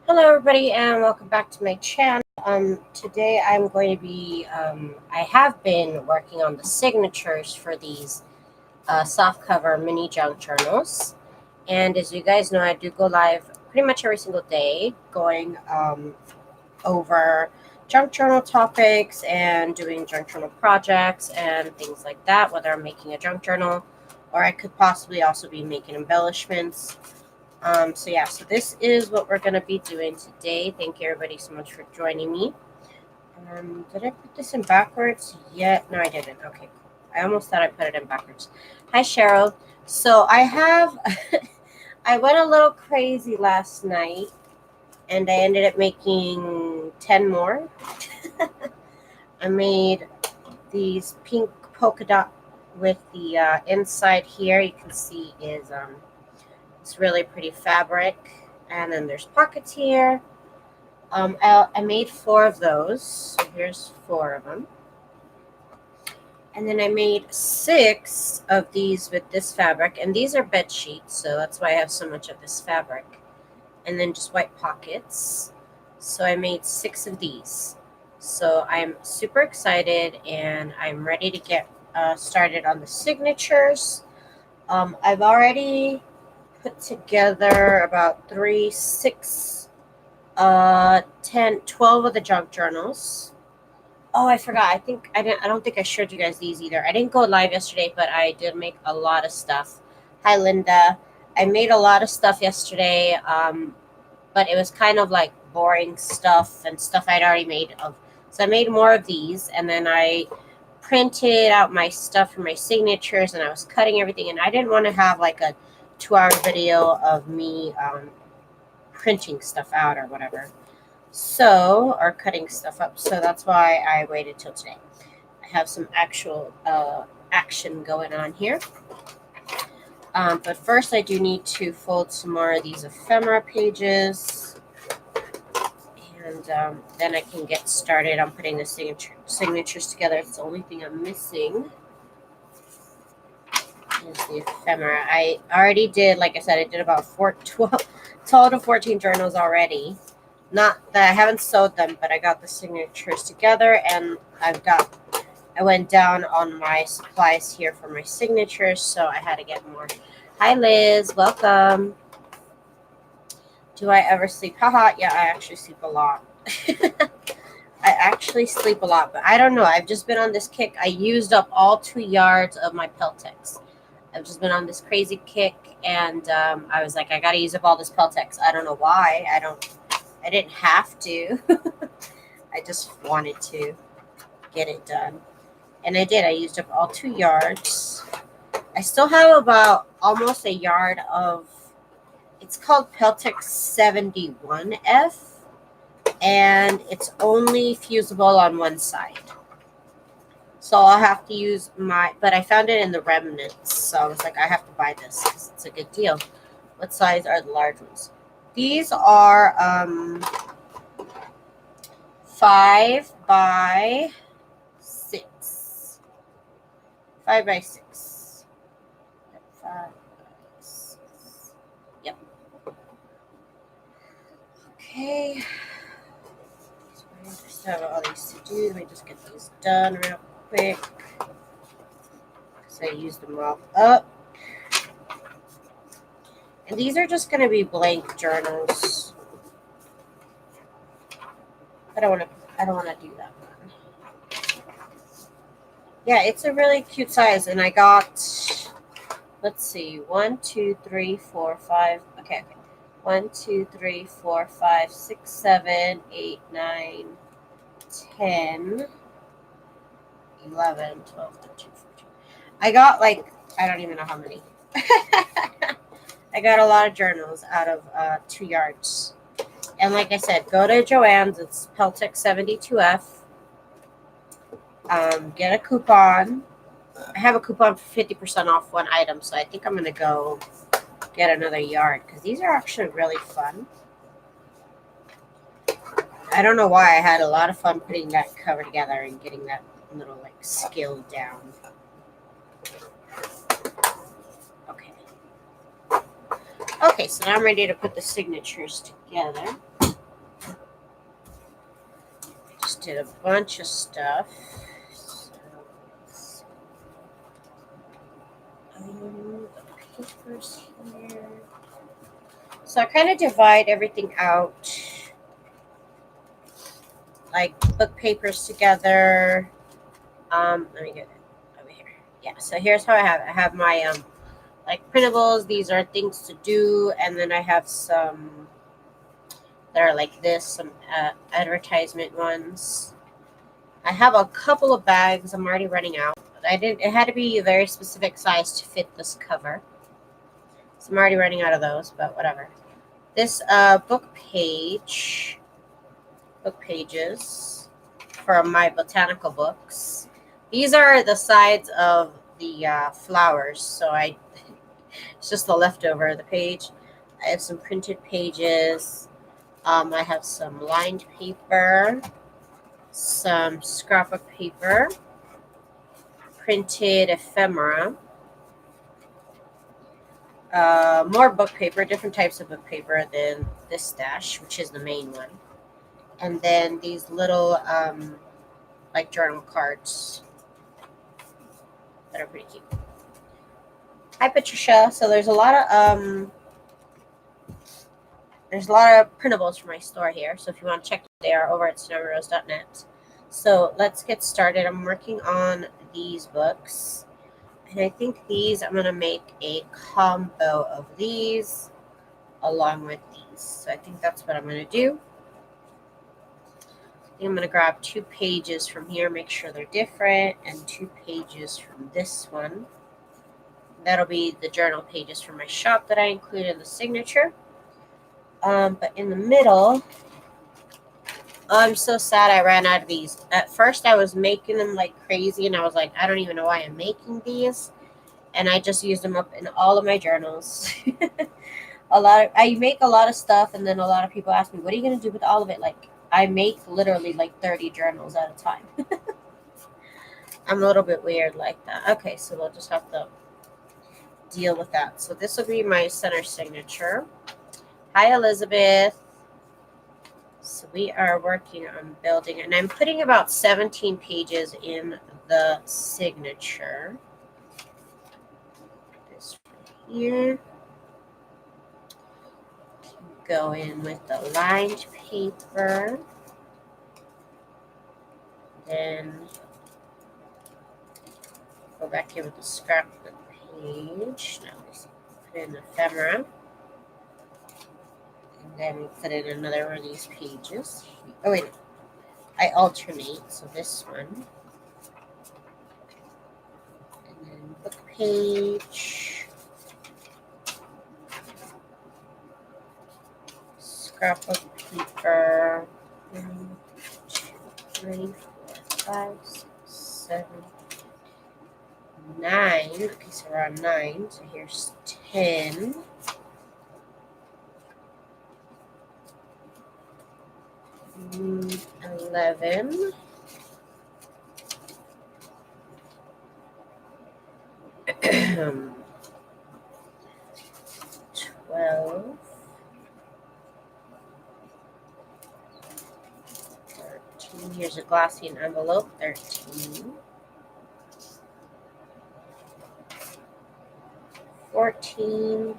Hello everybody and welcome back to my channel. Today I'm going to be, I have been working on the signatures for these soft cover mini junk journals. And as you guys know, I do go live pretty much every single day going over junk journal topics and doing junk journal projects and things like that, whether I'm making a junk journal or I could possibly also be making embellishments. So this is what we're going to be doing today. Thank you everybody so much for joining me. Did I put this in backwards yet? No, I didn't. Okay, cool. I almost thought I put it in backwards. Hi, Cheryl. So I have, I went a little crazy last night and I ended up making 10 more. I made these pink polka dot with the inside here. You can see is it's really pretty fabric, and then there's pockets here. I made 4 of those, so here's 4 of them. And then I made 6 of these with this fabric, and these are bed sheets, so that's why I have so much of this fabric. And then just white pockets. So I made 6 of these. So I'm super excited, and I'm ready to get started on the signatures. I've already put together about 3, 6, 10, 12 of the junk journals. Oh, I forgot. I don't think I showed you guys these either. I didn't go live yesterday, but I did make a lot of stuff. Hi, Linda. I made a lot of stuff yesterday, but it was kind of like boring stuff and stuff I'd already made of. So I made more of these, and then I printed out my stuff for my signatures, and I was cutting everything, and I didn't want to have like a 2-hour video of me printing stuff out or whatever. So, or cutting stuff up. So that's why I waited till today. I have some actual action going on here. But first I do need to fold some more of these ephemera pages. And then I can get started on putting the signatures together. It's the only thing I'm missing is the ephemera. I already did, like I said, I did about 12 to 14 journals already. Not that I haven't sewed them, but I got the signatures together, and I went down on my supplies here for my signatures, so I had to get more. Hi, Liz. Welcome. Do I ever sleep? Haha, yeah, I actually sleep a lot. I actually sleep a lot, but I don't know. I've just been on this kick. I used up all 2 yards of my Peltex. I've just been on this crazy kick, and I was like, I got to use up all this Peltex. I don't know why. I didn't have to. I just wanted to get it done. And I did. I used up all 2 yards. I still have about almost a yard of, it's called Peltex 71F. And it's only fusible on one side. So I'll have to use but I found it in the remnants. So I was like, I have to buy this because it's a good deal. What size are the large ones? These are 5 by 6. 5 by 6. 5 by 6. Yep. Okay. So I just have all these to do. Let me just get these done real quick. Because I used them all up. And these are just going to be blank journals. I don't want to do that one. Yeah, it's a really cute size, and I got, let's see, 1, 2, 3, 4, 5. Okay. 1, 2, 3, 4, 5, 6, 7, 8, 9, 10, 11, 12, 13, 14. I got like, I don't even know how many. I got a lot of journals out of 2 yards. And like I said, go to Joann's. It's Peltex 72F. Get a coupon. I have a coupon for 50% off one item, so I think I'm going to go get another yard because these are actually really fun. I don't know why I had a lot of fun putting that cover together and getting that little like skill down. Okay, so now I'm ready to put the signatures together. printed a bunch of stuff. The papers here. So I kind of divide everything out, like book papers together. Let me get it over here. Yeah, so here's how I have it. I have my like printables. These are things to do, and then I have some that are like this, some advertisement ones. I have a couple of bags. I'm already running out. It had to be a very specific size to fit this cover. So I'm already running out of those, but whatever. This book pages from my botanical books. These are the sides of the flowers, so it's just the leftover of the page. I have some printed pages. I have some lined paper, some scrapbook paper, printed ephemera, more book paper, different types of book paper than this stash, which is the main one. And then these little like journal cards that are pretty cute. Hi Patricia. So there's a lot of printables for my store here. So if you want to check them, they are over at TsunamiRose.net. So let's get started. I'm working on these books. And I think I'm going to make a combo of these along with these. So I think that's what I'm going to do. I'm going to grab 2 pages from here, make sure they're different, and 2 pages from this one. That'll be the journal pages from my shop that I include in the signature. But in the middle, I'm so sad I ran out of these. At first, I was making them like crazy, and I was like, I don't even know why I'm making these. And I just used them up in all of my journals. I make a lot of stuff, and then a lot of people ask me, what are you going to do with all of it? Like, I make literally like 30 journals at a time. I'm a little bit weird like that. Okay, so we'll just have to deal with that. So this will be my center signature. Hi, Elizabeth. So we are working on building, and I'm putting about 17 pages in the signature. This right here. Go in with the lined paper. Then go back in with the scrapbook page. Now we put in the ephemera. And then we put in another one of these pages. Oh wait, I alternate. So this one. And then book page. Scrapbook paper. 1, 2, 3, 4, 5, 6, 7, 9. Okay, so we're on 9. So here's 10. 11. 12. 13. Here's a glossy envelope. 13. 14.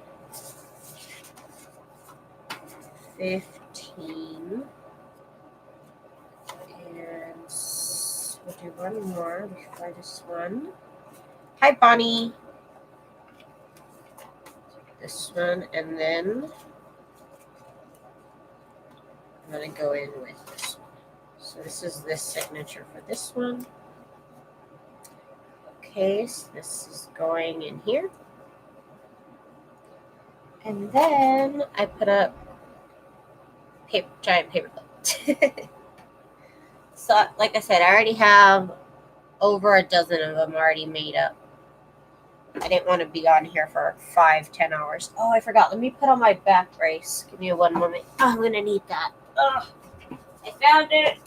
15. And we'll do one more before this one. Hi, Bonnie. This one, and then I'm going to go in with this one. So this is this signature for this one. Okay, so this is going in here. And then I put up giant paper clip. So, like I said, I already have over a dozen of them already made up. I didn't want to be on here for 5-10 hours. Oh, I forgot. Let me put on my back brace. Give me one moment. Oh, I'm going to need that. Oh, I found it.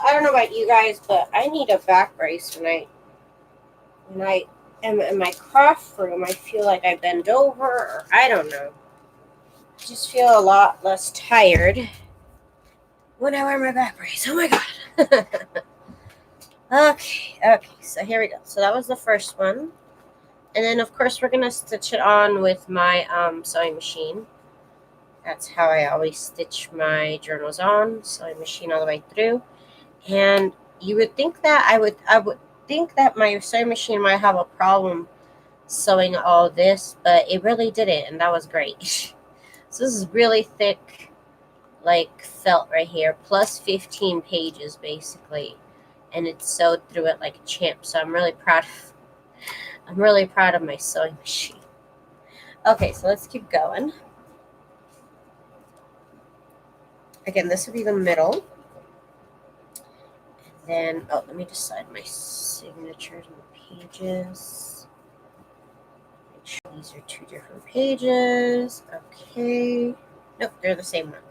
I don't know about you guys, but I need a back brace when I am in my craft room, I feel like I bend over, or I don't know. I just feel a lot less tired when I wear my back brace. Oh my god. Okay, so here we go. So that was the first one. And then, of course, we're going to stitch it on with my sewing machine. That's how I always stitch my journals on, sewing machine all the way through. And you would think that I would think that my sewing machine might have a problem sewing all this, but it really didn't, and that was great. So this is really thick, like felt right here, plus 15 pages basically, and it sewed through it like a champ. So I'm really proud of my sewing machine. Okay, so let's keep going. Again, this would be the middle. And then, oh, let me decide my signatures and pages. Make sure these are 2 different pages. Okay. Nope, they're the same one.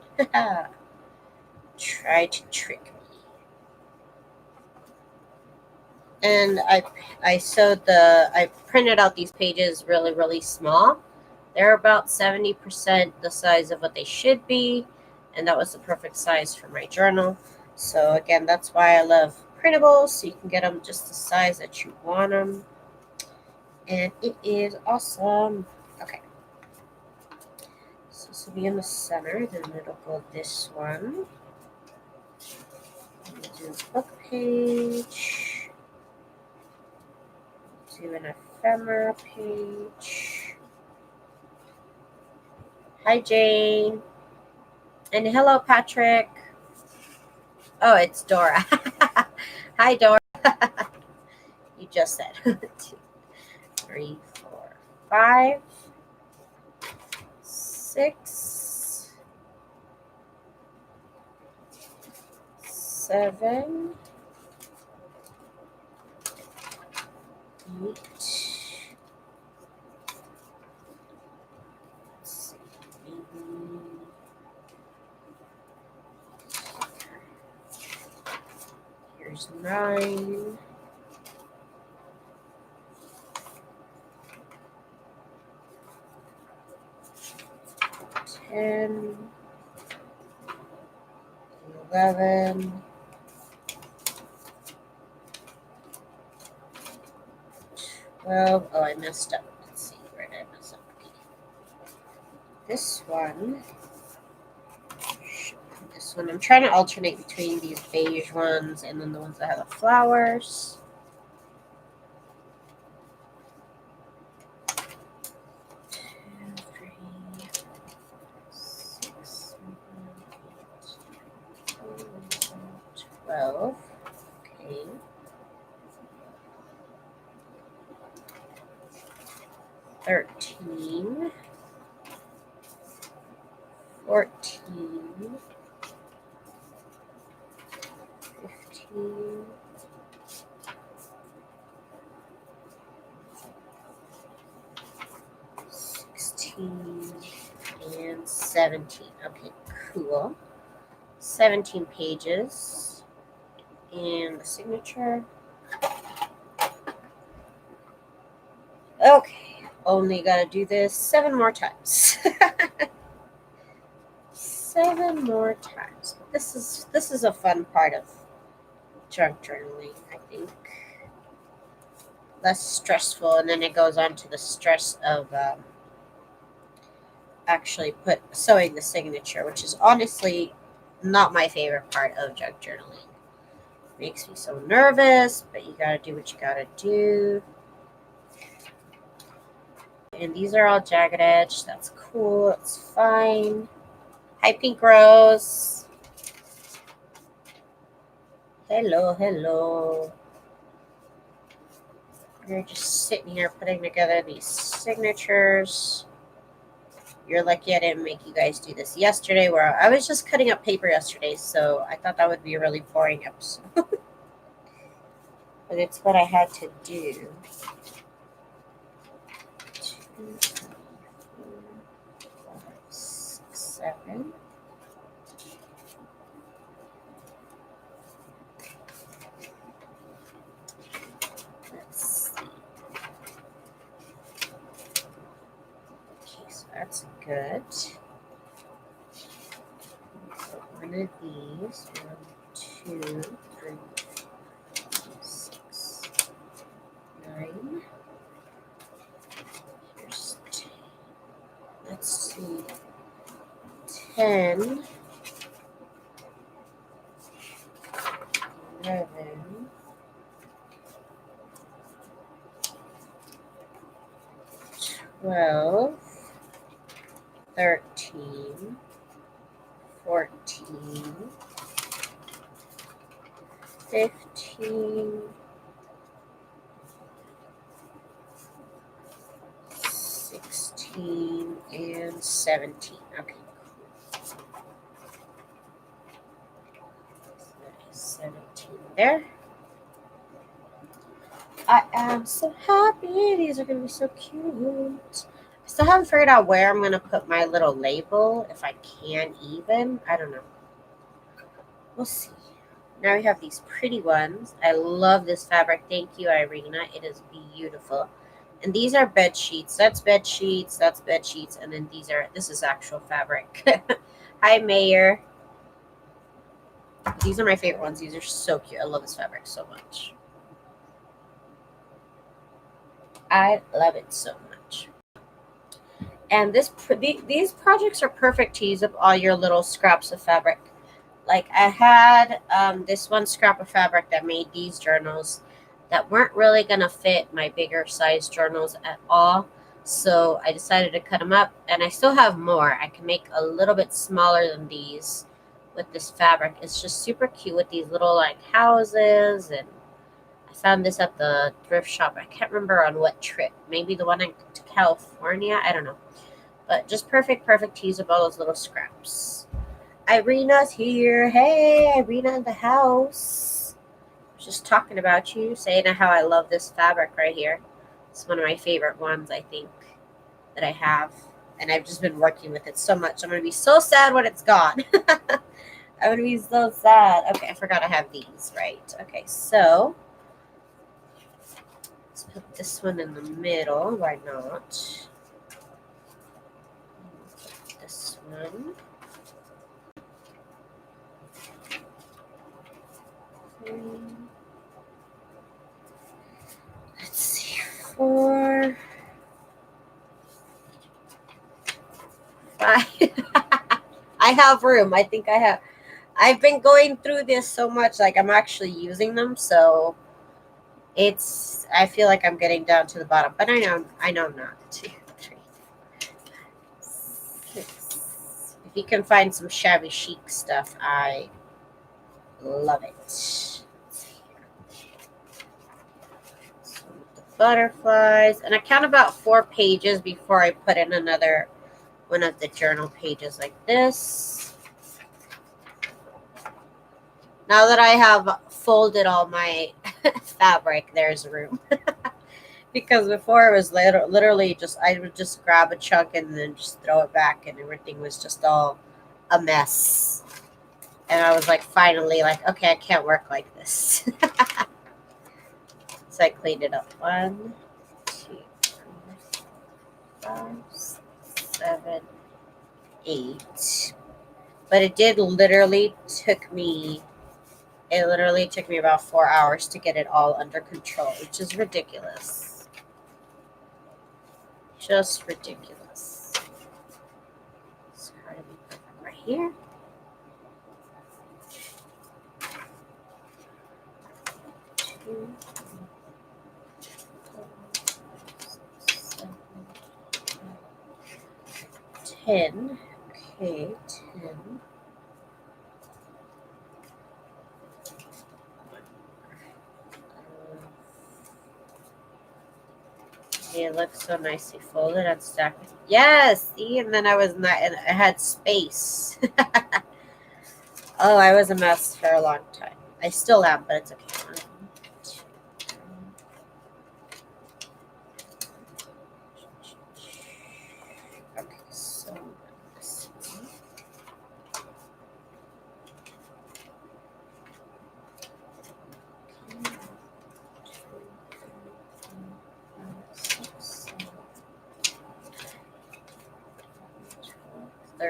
Try to trick me. And I printed out these pages really, really small. They're about 70% the size of what they should be, and that was the perfect size for my journal. So again, that's why I love printables, so you can get them just the size that you want them. And it is awesome. Okay. So this will be in the center, then it'll go this one. Do a book page. Do an ephemera page. Hi, Jane. And hello, Patrick. Oh, it's Dora. Hi, Dora. You just said 2, 3, 4, 5, 6, 7, 8. Here's 9. 10, 11, 12. Oh, I messed up. Let's see. Where did I mess up? Okay. This one. This one. I'm trying to alternate between these beige ones and then the ones that have the flowers. 12. Okay. 13. 14. 15. 16. And 17. Okay, cool. 17 pages. And the signature. Okay, only gotta do this 7 more times. 7 more times. This is a fun part of junk journaling, I think. Less stressful, and then it goes on to the stress of actually sewing the signature, which is honestly not my favorite part of junk journaling. Makes me so nervous, but you gotta do what you gotta do. And these are all jagged edge. That's cool. It's fine. Hi, Pink Rose. Hello, hello. You're just sitting here putting together these signatures. You're lucky I didn't make you guys do this yesterday, where I was just cutting up paper yesterday, so I thought that would be a really boring episode. But it's what I had to do. 2, 3, 4, 5, 6, 7. Let's see. good. One of these. 1, 2, 3, 6, 9. Here's 10. Let's see. 10. 11. 12. 13. 14. 15. 16 and 17. Okay. So that is 17 there. I am so happy. These are going to be so cute. I still haven't figured out where I'm going to put my little label, if I can even. I don't know. We'll see. Now we have these pretty ones. I love this fabric. Thank you, Irina. It is beautiful. And these are bed sheets. That's bed sheets. That's bed sheets. And then this is actual fabric. Hi, Mayor. These are my favorite ones. These are so cute. I love this fabric so much. I love it so much. And these projects are perfect to use up all your little scraps of fabric. Like I had this one scrap of fabric that made these journals that weren't really going to fit my bigger size journals at all. So I decided to cut them up, and I still have more. I can make a little bit smaller than these with this fabric. It's just super cute with these little like houses, and I found this at the thrift shop. I can't remember on what trip. Maybe the one to California. I don't know. But just perfect to use up all those little scraps. Irina's here. Hey, Irina in the house. I was just talking about you, saying how I love this fabric right here. It's one of my favorite ones, I think, that I have. And I've just been working with it so much. I'm going to be so sad when it's gone. I'm going to be so sad. Okay, I forgot I have these, right? Okay, so let's put this one in the middle. Why not? This one. Let's see, 4, 5. I have room. I think I have. I've been going through this so much, like I'm actually using them, so I feel like I'm getting down to the bottom, but I know not. 2, 3, 6. If you can find some shabby chic stuff, I love it. So the butterflies, and I count about 4 pages before I put in another one of the journal pages like this. Now that I have folded all my fabric, there's room. Because before it was literally just, I would just grab a chunk and then just throw it back, and everything was just all a mess. And I was like, finally, like, okay, I can't work like this. So I cleaned it up. 1, 2, 3, 5, 7, 8. But it literally took me about 4 hours to get it all under control, which is ridiculous. Just ridiculous. It's hard to be perfect right here. 2, 7, 10. Okay, 10. It looks so nicely folded and stacked. Yes, see, and then and I had space. Oh, I was a mess for a long time. I still am, but it's okay. 1, 2, 3. Okay, so this one.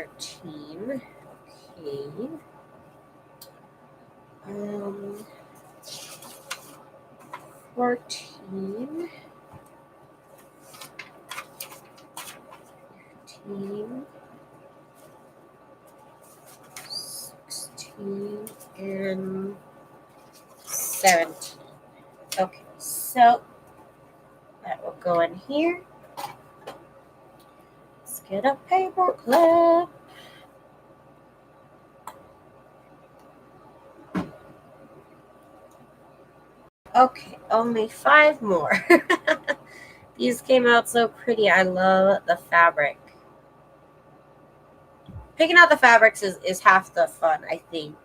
13. Okay. 14. 15. 16. And 17. Okay, so that will go in here. Let's get a paper clip. Okay, only 5 more. These came out so pretty. I love the fabric. Picking out the fabrics is half the fun, I think.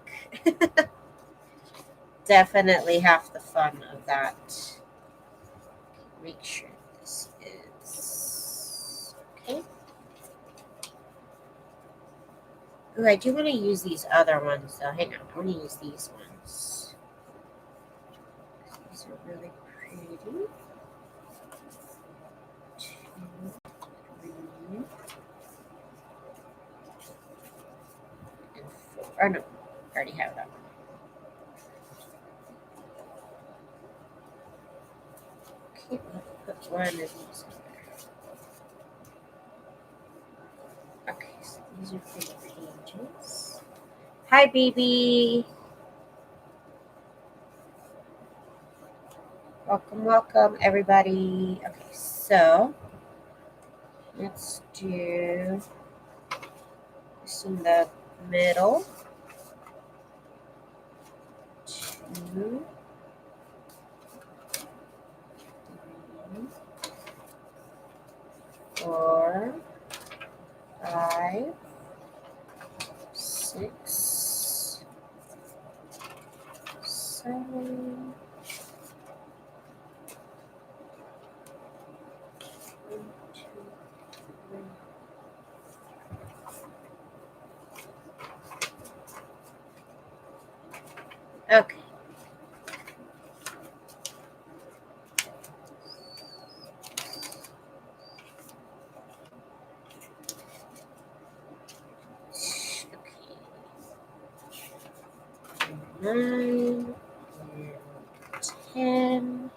Definitely half the fun of that. Make sure this is okay. Ooh, I do want to use these other ones though. Hang on, I want to use these ones. These are really pretty. 2, 3, and 4. Oh no, I already have it up. Okay, let's put one of these in there. Okay, so these are for the pages. Hi, baby. Welcome, welcome, everybody. Okay, so let's do this in the middle. 2, 3, 4, 5, 6, 7. 1, 2, 3. Okay. Okay. 9 and 10.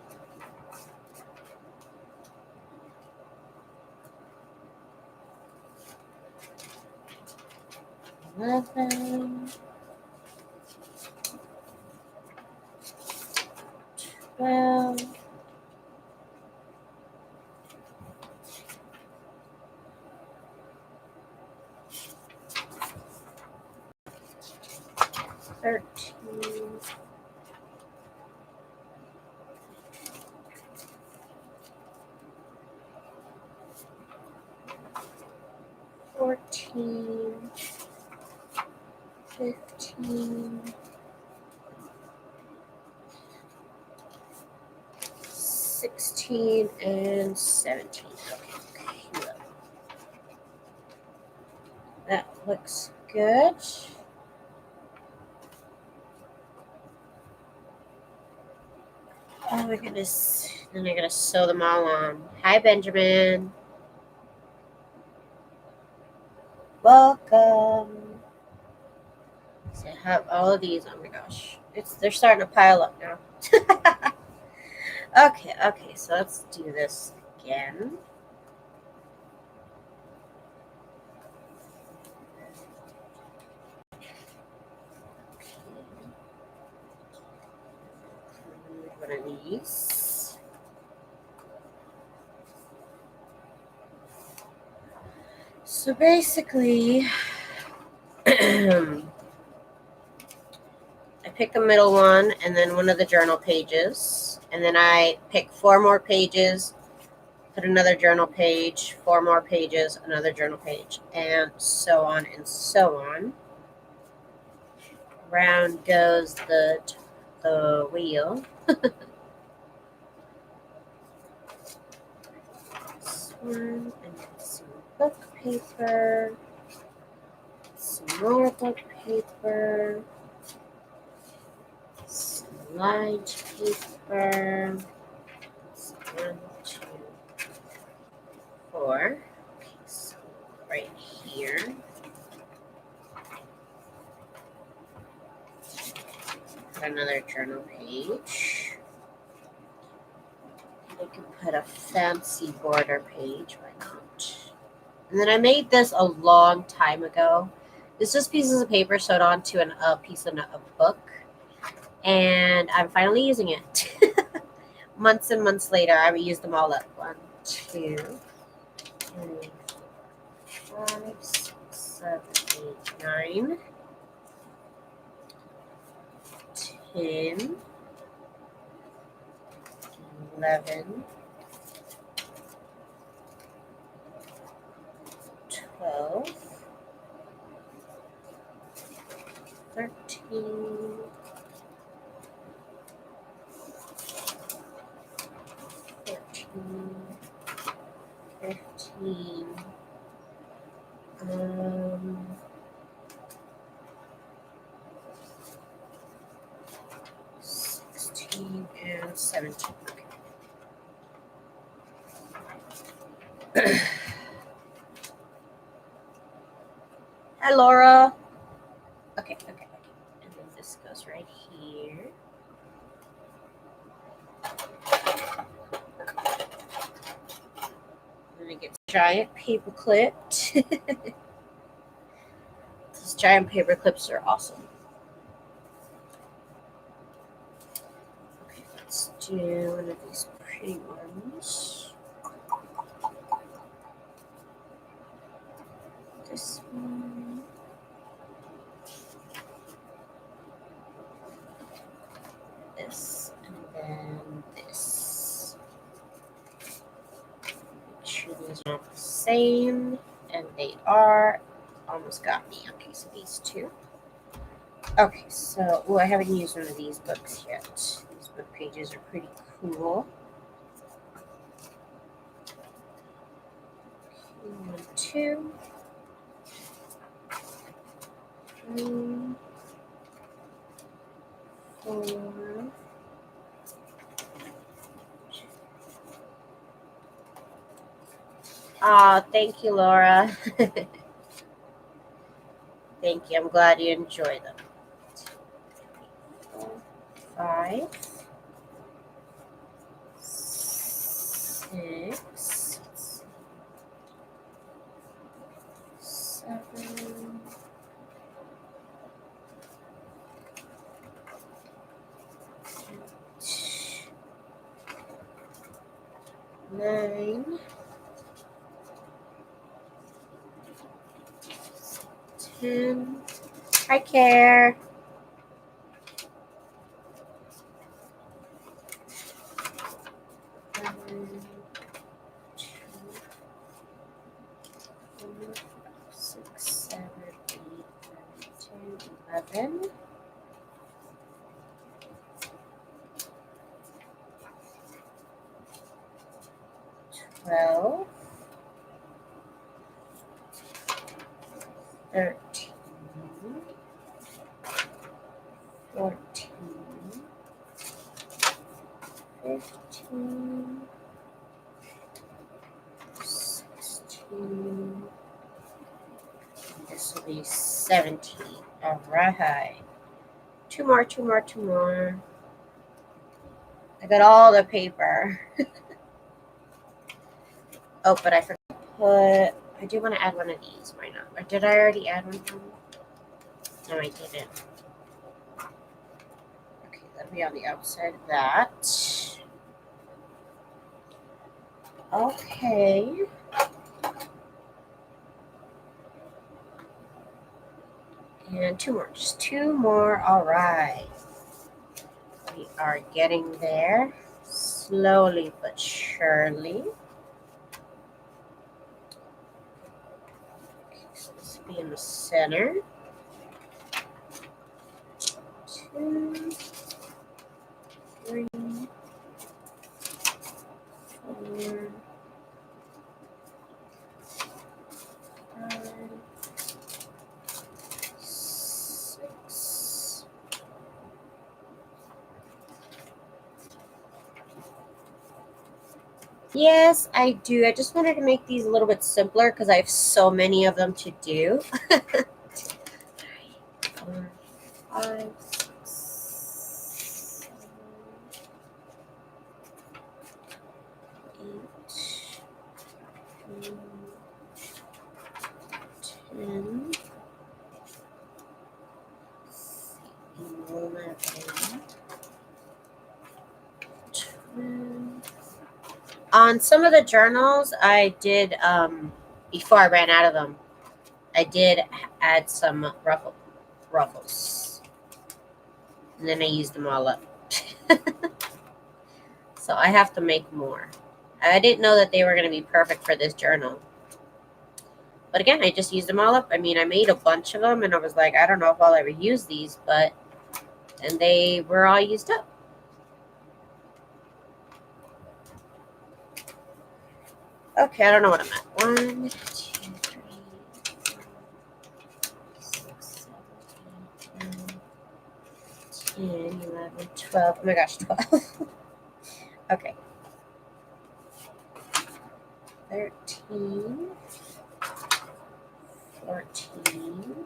11, 12, 13, 14, 15, 16, and 17. Okay, that looks good. Oh my goodness. Then I gotta sew them all on. Hi, Benjamin. Welcome. So I have all of these. Oh my gosh. They're starting to pile up now. Okay, so let's do this again. One of these. So basically, I pick a middle one and then one of the journal pages. And then I pick 4 more pages, put another journal page, 4 more pages, another journal page, and so on and so on. Round goes the wheel. This one, and then some book paper, some more book paper, some lined paper. So 1, 2, 4. Okay, so right here. put another journal page. I can put a fancy border page. Why not? And then I made this a long time ago. It's just pieces of paper sewed onto a piece of a book. And I'm finally using it. Months and months later, I would use them all up. 1, 2, 3, 5, 6, 7, 8, 9, 10, 11, 12, 13, 14, 15, 16, and 17. Hi, Laura. Okay. And then this goes right here. And it gets giant paper clipped. These giant paper clips are awesome. Okay, let's do one of these pretty ones. This one. This, and then this. Make sure these are not the same, and they are. Almost got me. Okay, so these two. Okay, so I haven't used one of these books yet. These book pages are pretty cool. Okay, 1, 2, 3, 4. Ah, thank you, Laura. Thank you. I'm glad you enjoy them. 4, 5, 6, 7, 9, 10. Hi, Care. 1, 2, 4, 6, 7, 8, 9, 10, 11. 12, 13, 14, 15, 16. This will be 17. All right. Two more. I got all the paper. Oh, but I forgot to put. I do want to add one of these. Why not? Or did I already add one? No, I didn't. Okay, that'll be on the outside of that. Okay. And two more. Just two more. All right. We are getting there. Slowly but surely. Okay, so this will be in the center. 2, 3, 4, 5, 6. Yes, I do. I just wanted to make these a little bit simpler because I have so many of them to do. 4, 5, 6, 10. On some of the journals, I did, before I ran out of them, I did add some ruffles. And then I used them all up. So I have to make more. I didn't know that they were going to be perfect for this journal. But again, I just used them all up. I mean, I made a bunch of them, and I was like, I don't know if I'll ever use these, but... And they were all used up. Okay, I don't know what I'm at. 1, 2, 3, 4, 6, 7, 8, 9, 10, 11, 12. Oh my gosh, 12. Okay. 13, 14,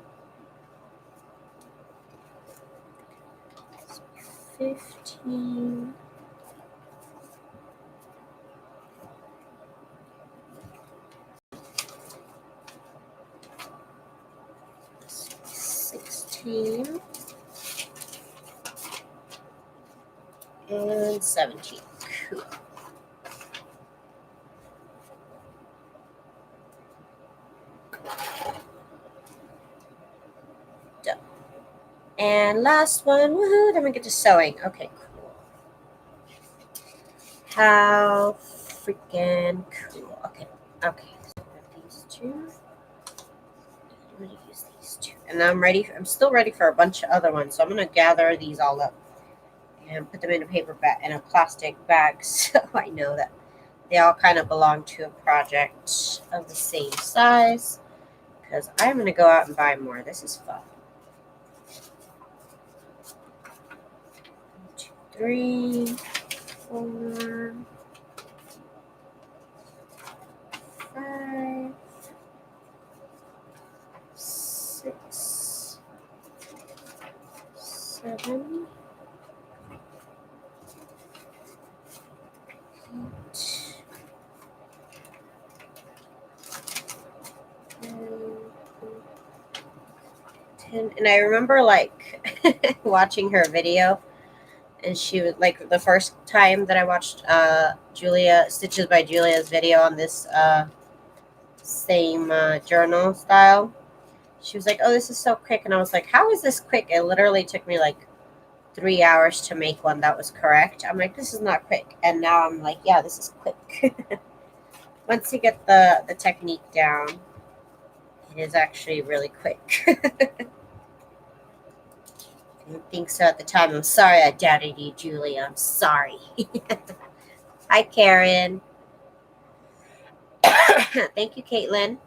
15, 16, and 17. Cool. Done. And last one. Woohoo! Then we get to sewing. Okay, cool. How freaking cool. Okay. Okay. So I have these two. I'm going to use these two. And I'm still ready for a bunch of other ones. So I'm going to gather these all up and put them in a paper bag, in a plastic bag, so I know that they all kind of belong to a project of the same size, because I'm going to go out and buy more. This is fun. 1, 2, 3, 4, 5, 6, 7, 8, 10. And I remember like watching her video, and she was like, the first time that I watched Julia Stitches by Julia's video on this same journal style, she was like, oh, this is so quick. And I was like, how is this quick? It literally took me like 3 hours to make one that was correct. I'm like, this is not quick. And now I'm like, yeah, this is quick. Once you get the technique down, it is actually really quick. I didn't think so at the time. I'm sorry I doubted you, Julia. I'm sorry. Hi, Karen. Thank you, Caitlin.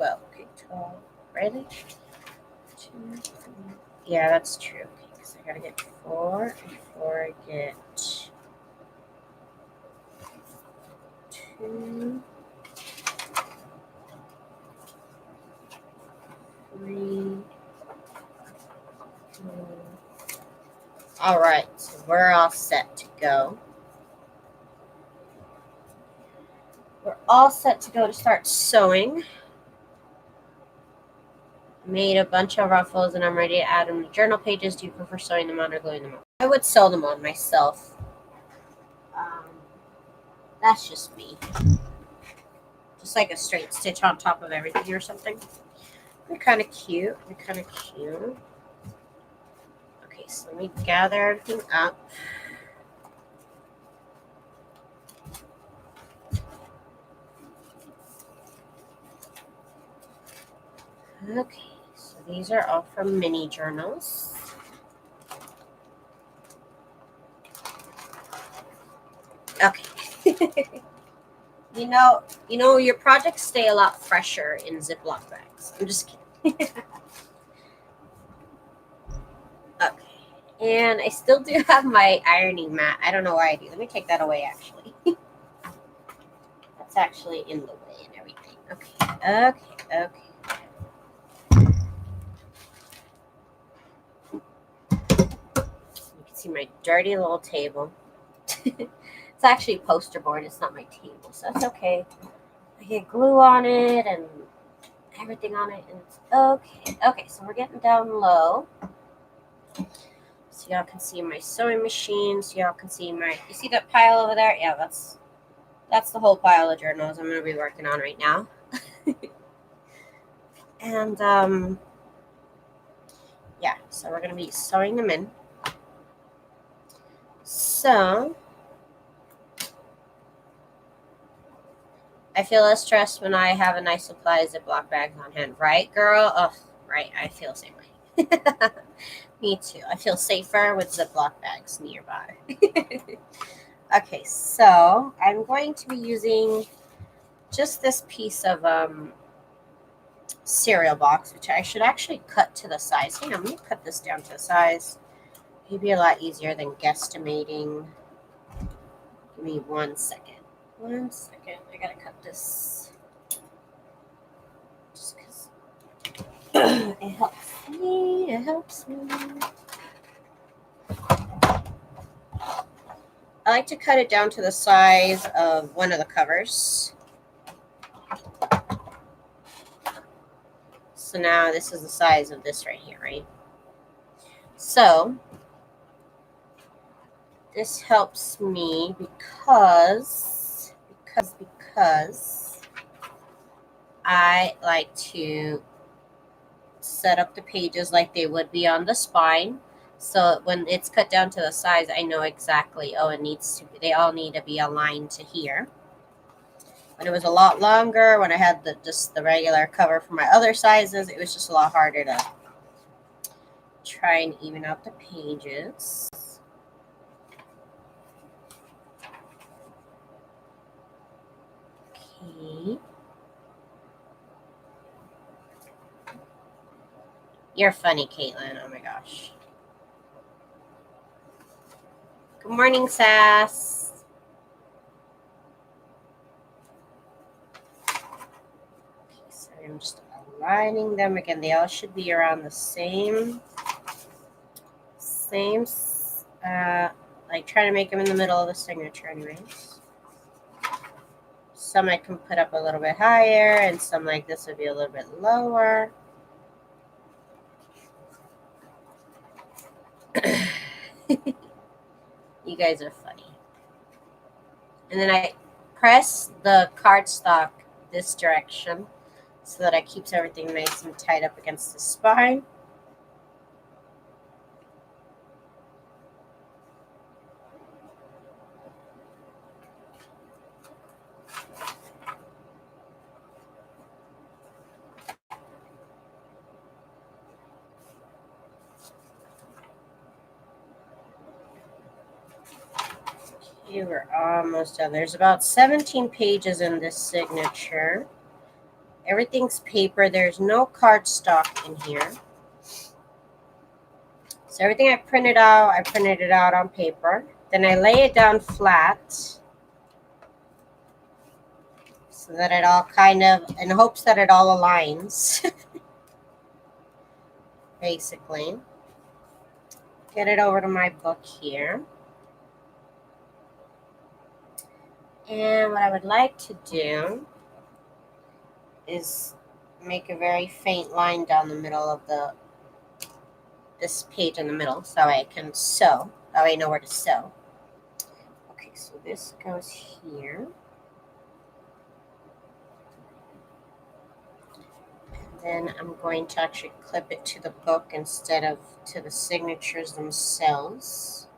Okay, 12. Really? 2, 3. Yeah, that's true. Okay, because I gotta get 4 before I get 2, 3, 4. All right, so we're all set to go. We're all set to go to start sewing. Made a bunch of ruffles, and I'm ready to add them to journal pages. Do you prefer sewing them on or gluing them on? I would sew them on myself. That's just me. Just like a straight stitch on top of everything or something. They're kind of cute. Okay, so let me gather everything up. Okay, so these are all from mini journals. Okay. you know, your projects stay a lot fresher in Ziploc bags. I'm just kidding. Okay. And I still do have my ironing mat. I don't know why I do. Let me take that away, actually. That's actually in the way and everything. Okay. You can see my dirty little table. It's actually a poster board. It's not my table, so that's okay. I get glue on it and everything on it, and it's okay. Okay, so we're getting down low. So y'all can see my sewing machine. So y'all can see my, you see that pile over there? Yeah, that's the whole pile of journals I'm going to be working on right now. And yeah, so we're going to be sewing them in. So I feel less stressed when I have a nice supply of Ziploc bags on hand, right, girl? Oh, right, I feel the same way. Me too. I feel safer with Ziploc bags nearby. Okay, so I'm going to be using just this piece of cereal box, which I should actually cut to the size. Hang on, let me cut this down to the size. It'd be a lot easier than guesstimating. Give me 1 second. 1 second. I gotta cut this. Just because it helps me. It helps me. I like to cut it down to the size of one of the covers. So now this is the size of this right here, right? So this helps me because I like to set up the pages like they would be on the spine. So when it's cut down to the size, I know exactly, oh, it needs to be, they all need to be aligned to here. When it was a lot longer, when I had just the regular cover for my other sizes, it was just a lot harder to try and even out the pages. Okay. You're funny, Caitlin. Oh my gosh. Good morning, Sass. Okay, so I'm just aligning them again. They all should be around the same, like trying to make them in the middle of the signature anyways. Some I can put up a little bit higher, and some like this would be a little bit lower. You guys are funny. And then I press the cardstock this direction so that it keeps everything nice and tight up against the spine. Okay, we're almost done. There's about 17 pages in this signature. Everything's paper. There's no cardstock in here. So everything I printed it out on paper. Then I lay it down flat so that it all kind of, in hopes that it all aligns, basically. Get it over to my book here. And what I would like to do is make a very faint line down the middle of this page in the middle so I can sew. That way I know where to sew. Okay, so this goes here. And then I'm going to actually clip it to the book instead of to the signatures themselves.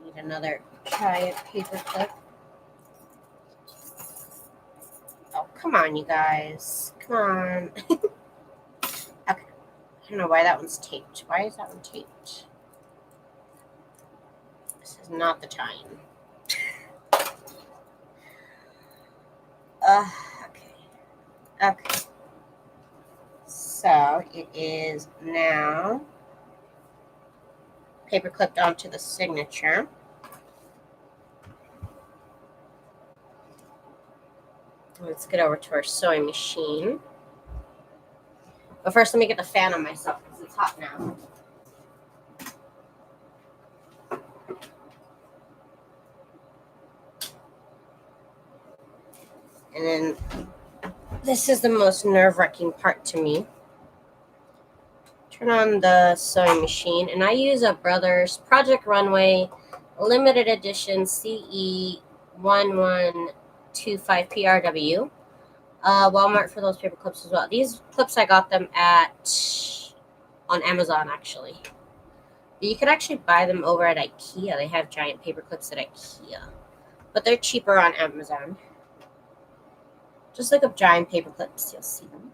Need another giant paper clip. Oh, come on, you guys. Come on. Okay. I don't know why that one's taped. Why is that one taped? This is not the time. Okay. So it is now paper clipped onto the signature. Let's get over to our sewing machine. But first, let me get the fan on myself because it's hot now. And then this is the most nerve-wracking part to me. Turn on the sewing machine, and I use a Brothers Project Runway limited edition CE1125 PRW. Walmart for those paper clips as well. These clips I got them on Amazon actually. But you can actually buy them over at IKEA. They have giant paper clips at IKEA, but they're cheaper on Amazon. Just look up giant paper clips, you'll see them.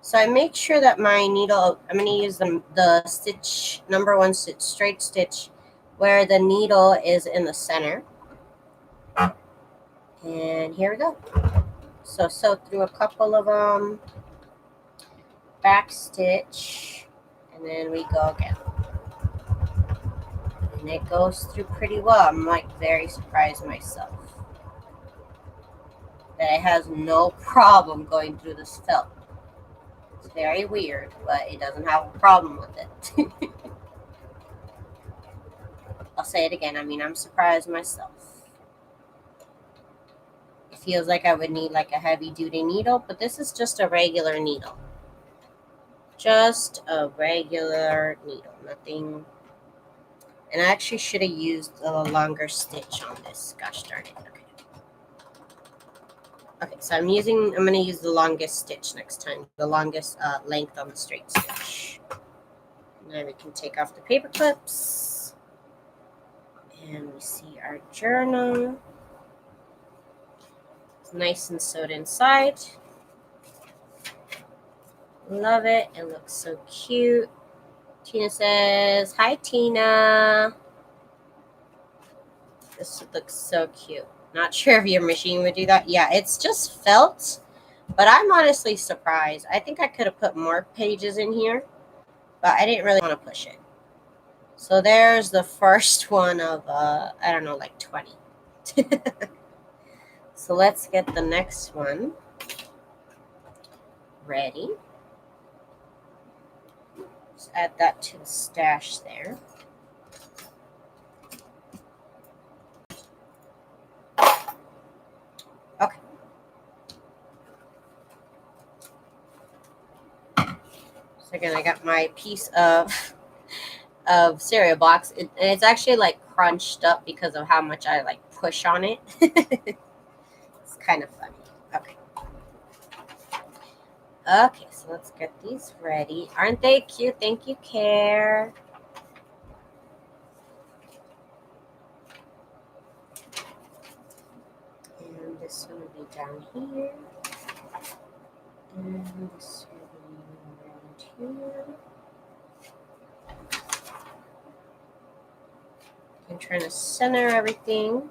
So I make sure that my needle, I'm going to use the stitch, number 1 stitch, straight stitch, where the needle is in the center. And here we go. So sew through a couple of them, back stitch, and then we go again. And it goes through pretty well. I'm like very surprised myself that it has no problem going through this felt. It's very weird, but it doesn't have a problem with it. I'll say it again. I mean, I'm surprised myself. It feels like I would need like a heavy duty needle, but this is just a regular needle. Just a regular needle, nothing. And I actually should have used a longer stitch on this. Gosh darn it. Okay. Okay, so I'm going to use the longest stitch next time. The longest length on the straight stitch. Now we can take off the paper clips. And we see our journal. It's nice and sewed inside. Love it. It looks so cute. Tina says, hi, Tina. This looks so cute. Not sure if your machine would do that. Yeah, it's just felt, but I'm honestly surprised. I think I could have put more pages in here, but I didn't really want to push it. So there's the first one of, I don't know, like 20. So let's get the next one ready. Just add that to the stash there. Okay. So again, I got my piece of cereal box. It's actually like crunched up because of how much I like push on it. It's kind of funny. Okay. Okay, so let's get these ready. Aren't they cute? Thank you, Care. And this one will be down here. And this will be around here. I'm trying to center everything.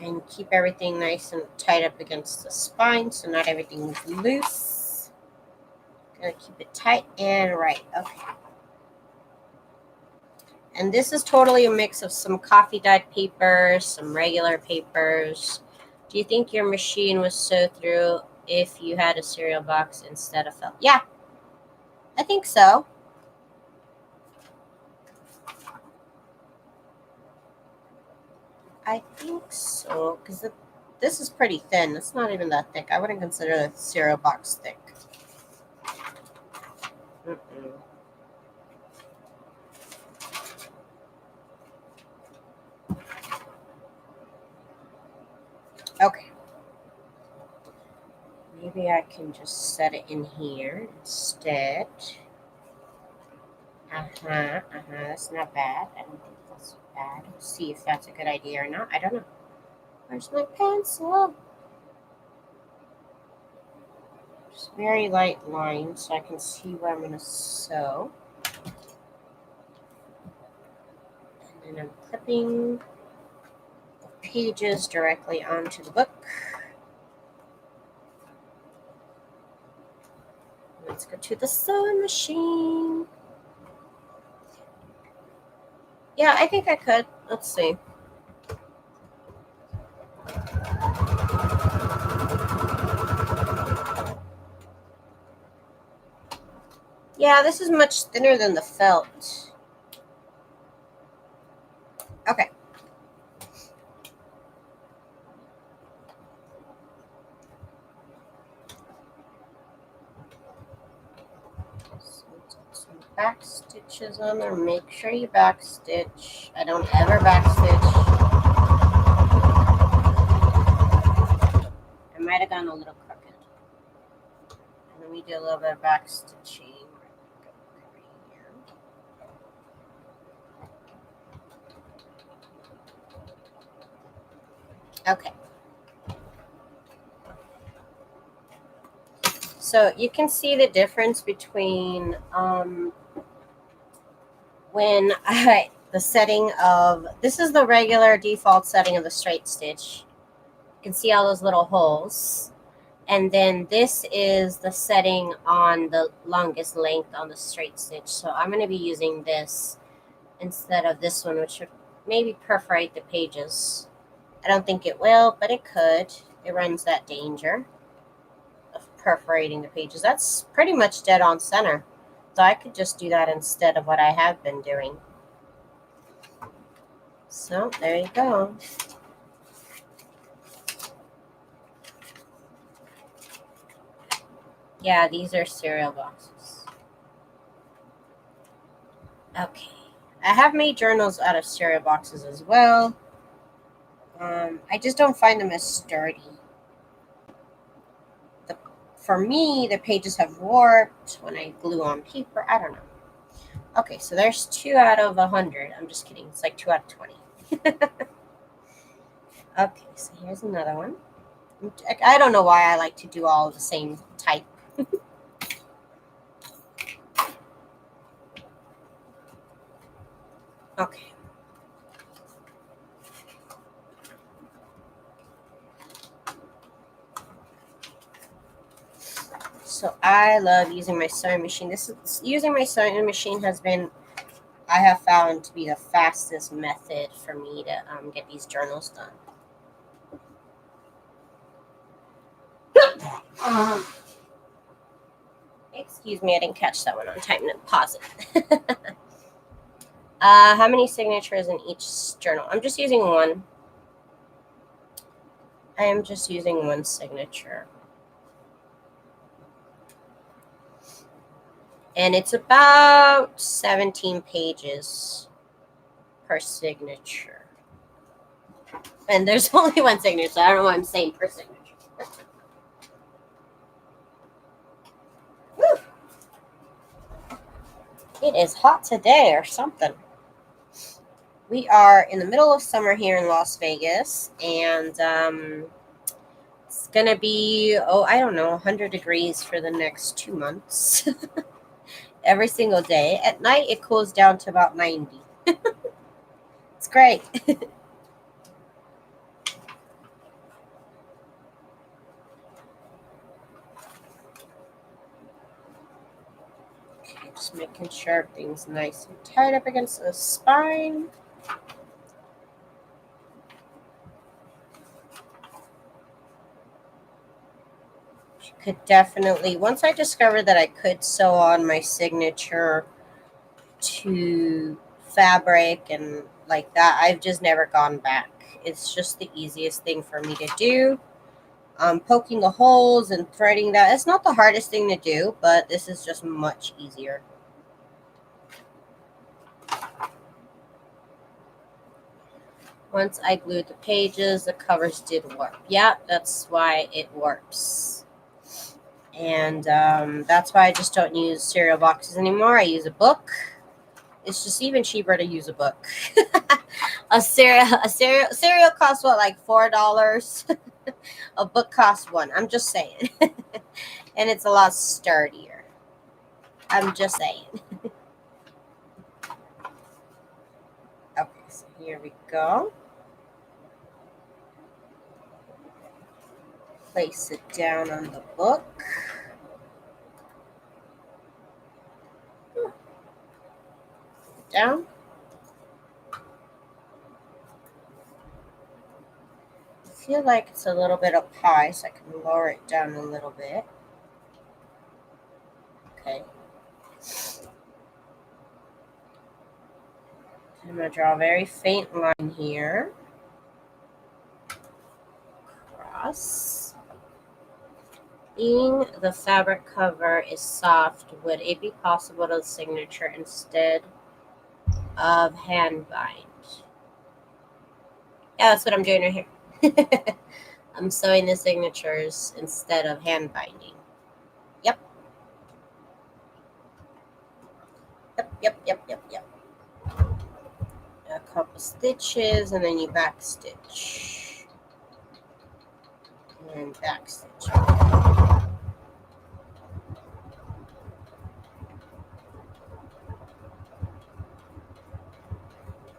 And keep everything nice and tight up against the spine so not everything's loose. Gotta keep it tight and right. Okay. And this is totally a mix of some coffee dyed papers, some regular papers. Do you think your machine was sew through if you had a cereal box instead of felt? Yeah, I think so. I think so, because this is pretty thin. It's not even that thick. I wouldn't consider the cereal box thick. Okay. Maybe I can just set it in here instead. That's not bad. I don't think that's bad. Let's see if that's a good idea or not. I don't know. Where's my pencil? Just very light lines so I can see where I'm going to sew. And then I'm clipping the pages directly onto the book. Let's go to the sewing machine. Yeah, I think I could. Let's see. Yeah, this is much thinner than the felt. Okay. So some back stitches on there. Make sure you back stitch. I don't ever back stitch. I might have gone a little crooked. And then we do a little bit of back stitching. Okay. So you can see the difference between when the setting of, this is the regular default setting of the straight stitch. You can see all those little holes. And then this is the setting on the longest length on the straight stitch. So I'm going to be using this instead of this one, which would maybe perforate the pages. I don't think it will, but it could. It runs that danger of perforating the pages. That's pretty much dead on center. So I could just do that instead of what I have been doing. So there you go. Yeah, these are cereal boxes. Okay. I have made journals out of cereal boxes as well. I just don't find them as sturdy. For me, the pages have warped when I glue on paper. I don't know. Okay, so there's 2 out of 100. I'm just kidding. It's like 2 out of 20. Okay, so here's another one. I don't know why I like to do all the same type. Okay. So I love using my sewing machine. Using my sewing machine has been, I have found, to be the fastest method for me to get these journals done. Excuse me, I didn't catch that one on time. Pause it. How many signatures in each journal? I'm just using one. I am just using one signature. And it's about 17 pages per signature. And there's only one signature. I don't know why I'm saying per signature. Whew. It is hot today or something. We are in the middle of summer here in Las Vegas, and it's going to be, I don't know, 100 degrees for the next 2 months. Every single day. At night, it cools down to about 90. It's great. Okay, just making sure everything's nice and tight up against the spine. Could definitely, once I discovered that I could sew on my signature to fabric and like that, I've just never gone back. It's just the easiest thing for me to do. Poking the holes and threading that, it's not the hardest thing to do, but this is just much easier. Once I glued the pages, the covers did warp. Yeah, that's why it warps. And that's why I just don't use cereal boxes anymore. I use a book. It's just even cheaper to use a book. a cereal costs what, like $4? A book costs $1. I'm just saying. And it's a lot sturdier. I'm just saying. Okay, so here we go. Place it down on the book. Down. feel like it's a little bit up high, so I can lower it down a little bit. Okay. I'm going to draw a very faint line here. Across. Being the fabric cover is soft, would it be possible to signature instead of hand bind? Yeah, that's what I'm doing right here. I'm sewing the signatures instead of hand binding. Yep. Yep. A couple stitches and then you back stitch. And back stitch.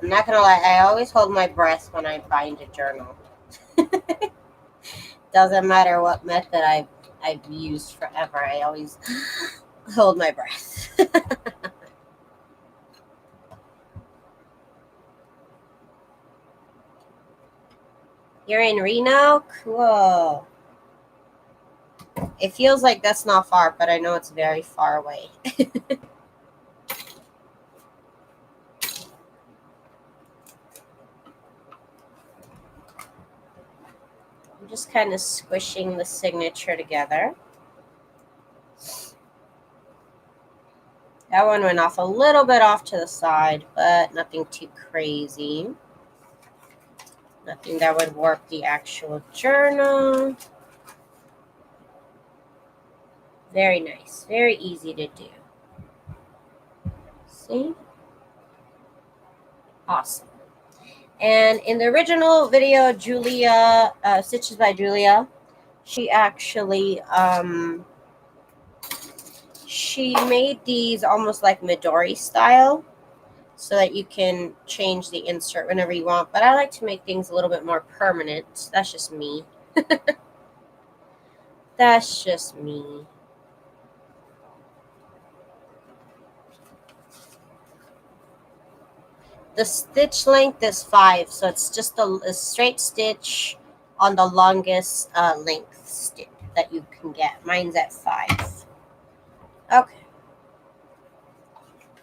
I'm not gonna lie, I always hold my breath when I bind a journal. Doesn't matter what method I've used forever, I always hold my breath. You're in Reno? Cool. It feels like that's not far, but I know it's very far away. I'm just kind of squishing the signature together. That one went off a little bit off to the side, but nothing too crazy. Nothing that would warp the actual journal. Very nice. Very easy to do. See? Awesome. And in the original video, Julia, Stitches by Julia, she actually, she made these almost like Midori style so that you can change the insert whenever you want. But I like to make things a little bit more permanent. That's just me. That's just me. The stitch length is 5, so it's just a straight stitch on the longest length stitch that you can get. Mine's at 5. Okay.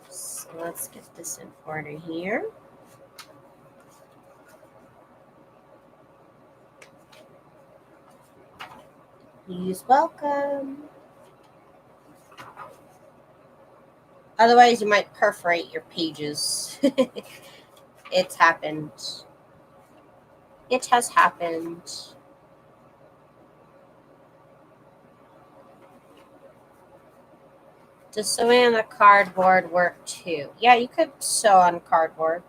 So let's get this in order here. You's welcome. Otherwise, you might perforate your pages. It's happened. It has happened. Does sewing on the cardboard work too? Yeah, you could sew on cardboard.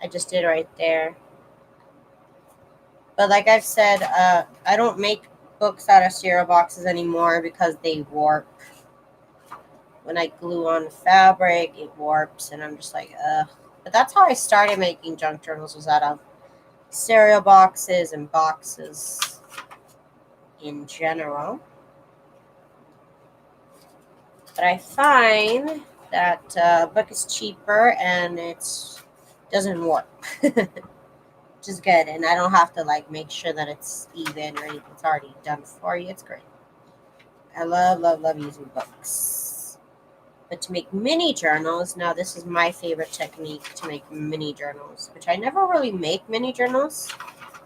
I just did right there. But like I've said, I don't make books out of cereal boxes anymore because they warp. When I glue on fabric, it warps, and I'm just like, ugh. But that's how I started making junk journals, was out of cereal boxes and boxes in general. But I find that a book is cheaper and it doesn't warp. Which is good, and I don't have to like make sure that it's even or anything. It's already done for you. It's great. I love using books. But to make mini journals, now this is my favorite technique to make mini journals, which I never really make mini journals,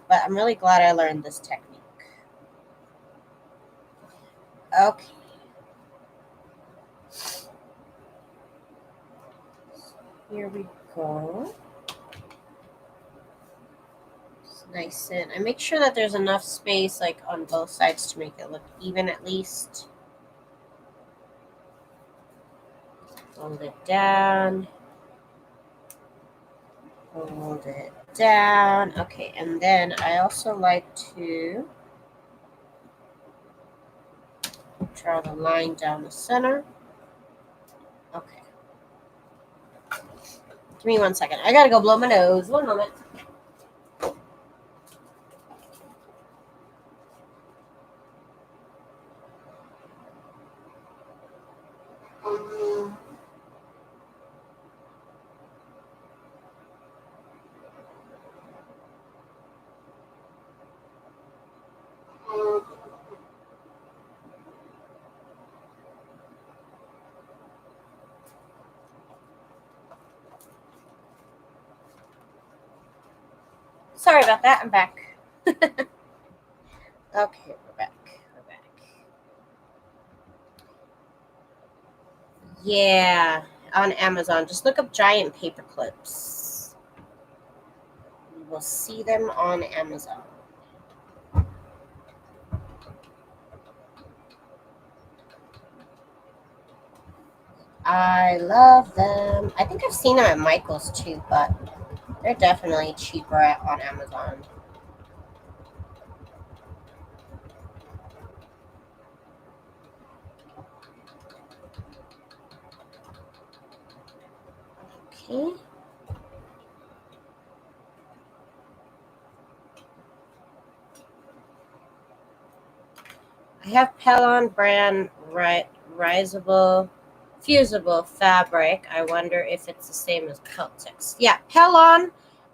but I'm really glad I learned this technique. Okay. Here we go. It's nice, and I make sure that there's enough space like on both sides to make it look even at least. Hold it down. Hold it down. Okay, and then I also like to draw the line down the center. Okay. Give me 1 second. I gotta go blow my nose. 1 moment. Sorry about that. I'm back. Okay, we're back. We're back. Yeah, on Amazon. Just look up giant paper clips. You will see them on Amazon. I love them. I think I've seen them at Michael's too, but they're definitely cheaper on Amazon. Okay. I have Pellon brand risable, fusible fabric. I wonder if it's the same as Peltex. Yeah, Pellon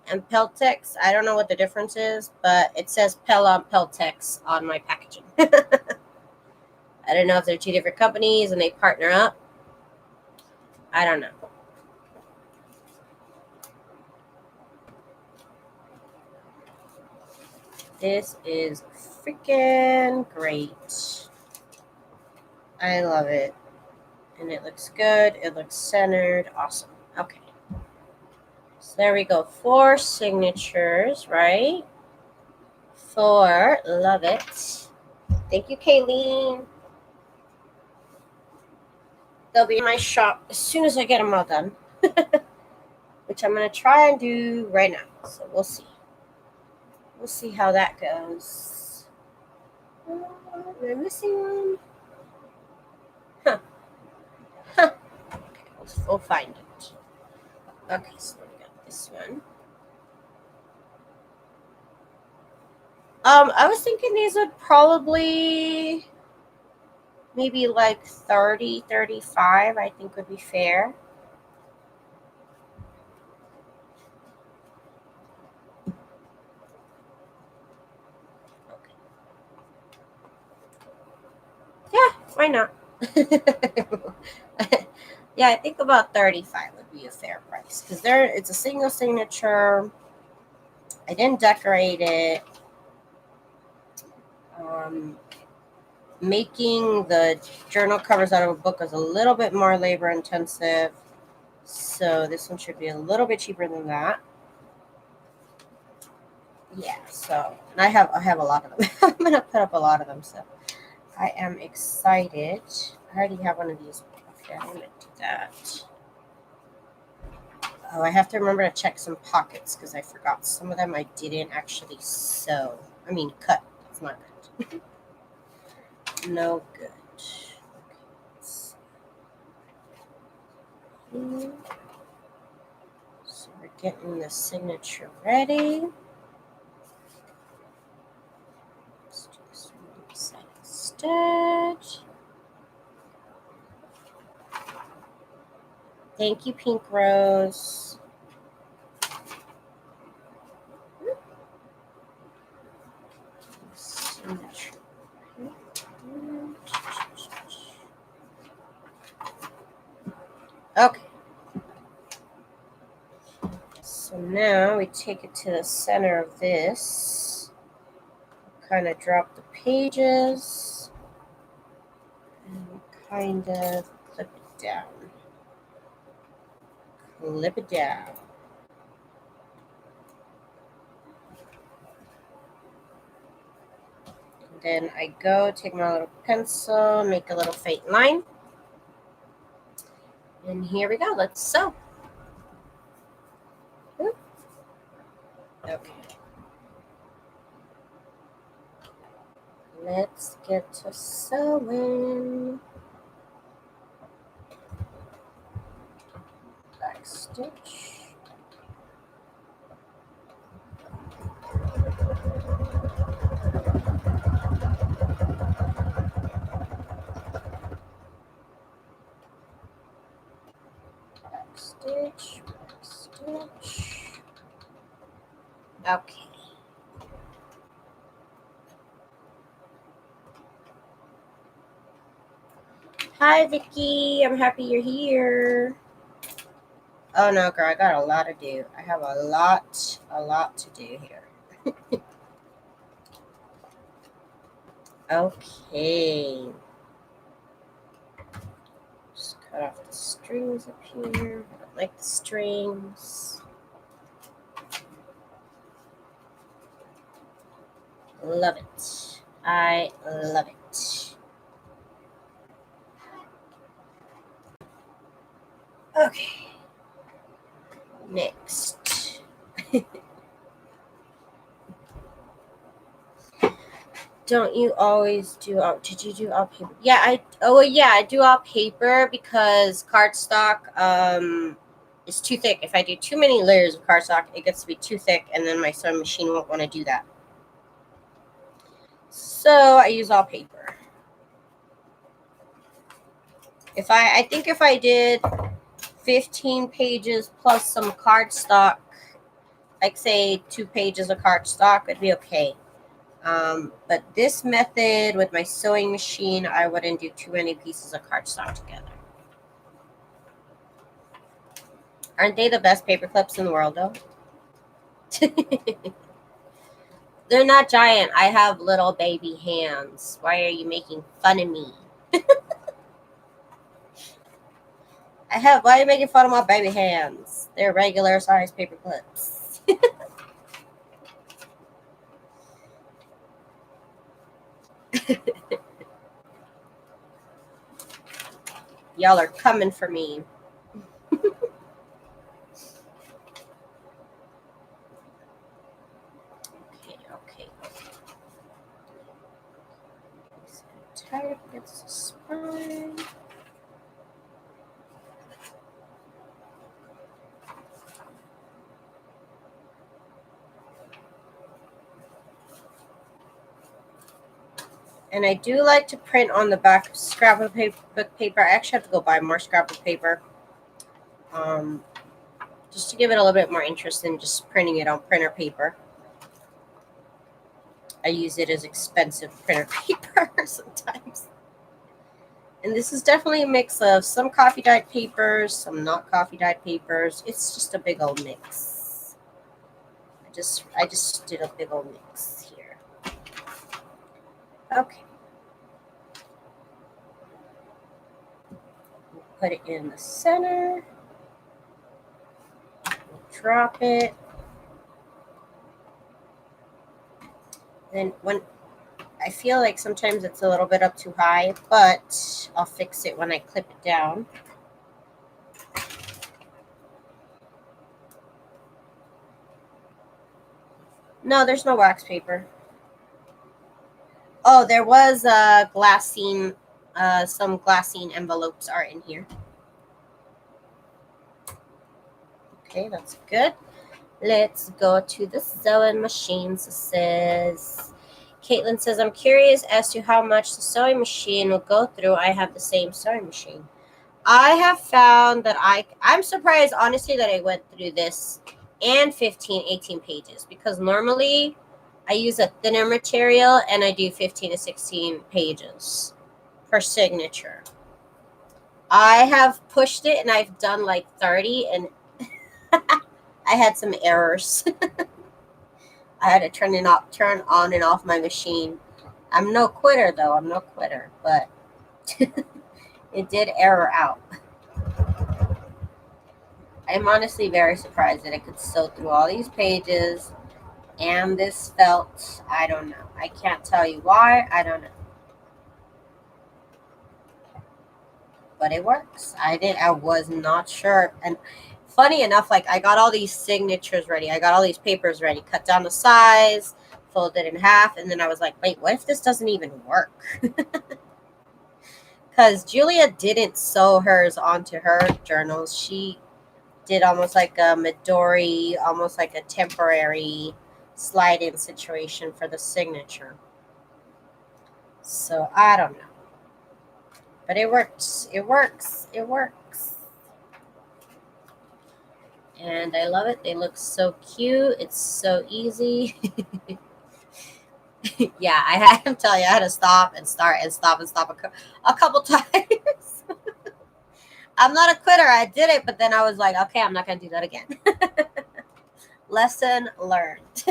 and Peltex. I don't know what the difference is, but it says Pellon Peltex on my packaging. I don't know if they're two different companies and they partner up. I don't know. This is freaking great. I love it. And it looks good. It looks centered. Awesome. Okay. So there we go. 4 signatures, right? 4. Love it. Thank you, Kayleen. They'll be in my shop as soon as I get them all done. Which I'm going to try and do right now. So we'll see. We'll see how that goes. Am I missing one? Huh. Okay, we'll find it. Okay, so we got this one. I was thinking these would probably maybe like 30, 35, I think would be fair. Okay. Yeah, why not? Yeah, I think about 35 would be a fair price because it's a single signature. I didn't decorate it. Making the journal covers out of a book is a little bit more labor intensive, so this one should be a little bit cheaper than that. Yeah, so and I have a lot of them. I'm gonna put up a lot of them, so I am excited. I already have one of these. Okay, I'm gonna do that. Oh, I have to remember to check some pockets because I forgot some of them I didn't actually sew. I mean, cut. It's not good. No good. Okay. So we're getting the signature ready. Let's do this one side instead. Thank you, Pink Rose. Signature. Okay. So now we take it to the center of this. Kind of drop the pages. And kind of clip it down. Clip it down. And then I go take my little pencil, make a little faint line. And here we go. Let's sew. Okay. Let's get to sewing. Back stitch. Back stitch. Back stitch. Okay. Hi, Vicky. I'm happy you're here. Oh no, girl, I got a lot to do. I have a lot to do here. Okay. Just cut off the strings up here. I don't like the strings. Love it. I love it. Okay. Next. Don't you always do all, did you do all paper? Yeah, I do all paper because cardstock is too thick. If I do too many layers of cardstock, it gets to be too thick, and then my sewing machine won't want to do that. So I use all paper. I think if I did 15 pages plus some cardstock, like say 2 pages of cardstock, it'd be okay. But this method with my sewing machine, I wouldn't do too many pieces of cardstock together. Aren't they the best paper clips in the world, though? They're not giant. I have little baby hands. Why are you making fun of me? Why are you making fun of my baby hands? They're regular size paper clips. Y'all are coming for me. Okay. Tired against the spine. And I do like to print on the back of scrapbook paper. I actually have to go buy more scrapbook paper. Just to give it a little bit more interest than just printing it on printer paper. I use it as expensive printer paper sometimes. And this is definitely a mix of some coffee dyed papers, some not coffee dyed papers. It's just a big old mix. I just did a big old mix here. Okay. Put it in the center. Drop it. Then when I feel like sometimes it's a little bit up too high, but I'll fix it when I clip it down. No, there's no wax paper. Oh, there was glassine. Some glassine envelopes are in here. Okay, that's good. Let's go to the sewing machine. Caitlin says, I'm curious as to how much the sewing machine will go through. I have the same sewing machine. I have found that I'm surprised, honestly, that I went through this and 15, 18 pages, because normally I use a thinner material and I do 15 to 16 pages per signature. I have pushed it and I've done like 30, and I had some errors. I had to turn on and off my machine. I'm no quitter, though. I'm no quitter, but it did error out. I'm honestly very surprised that I could sew through all these pages and this felt. I don't know. I can't tell you why. I don't know. But it works. I was not sure. And funny enough, like I got all these signatures ready. I got all these papers ready, cut down the size, folded in half, and then I was like, wait, what if this doesn't even work? Because Julia didn't sew hers onto her journals. She did almost like a Midori, almost like a temporary slide-in situation for the signature. So I don't know. But it works. It works. It works. And I love it. They look so cute. It's so easy. Yeah, I had to tell you, I had to stop and start and stop and stop a couple times. I'm not a quitter. I did it, but then I was like, okay, I'm not going to do that again. Lesson learned.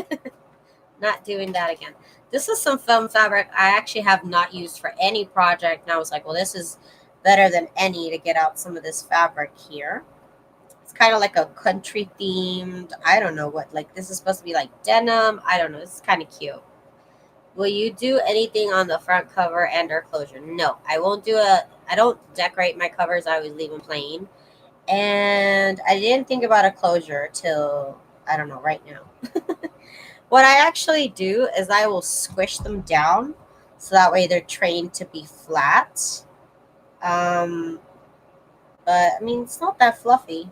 Not doing that again. This is some foam fabric I actually have not used for any project. And I was like, well, this is better than any to get out some of this fabric here. It's kind of like a country themed. I don't know what, like this is supposed to be like denim. I don't know. It's kind of cute. Will you do anything on the front cover and or closure? No, I won't do I don't decorate my covers. I always leave them plain. And I didn't think about a closure till, I don't know, right now. What I actually do is I will squish them down so that way they're trained to be flat. But I mean, it's not that fluffy.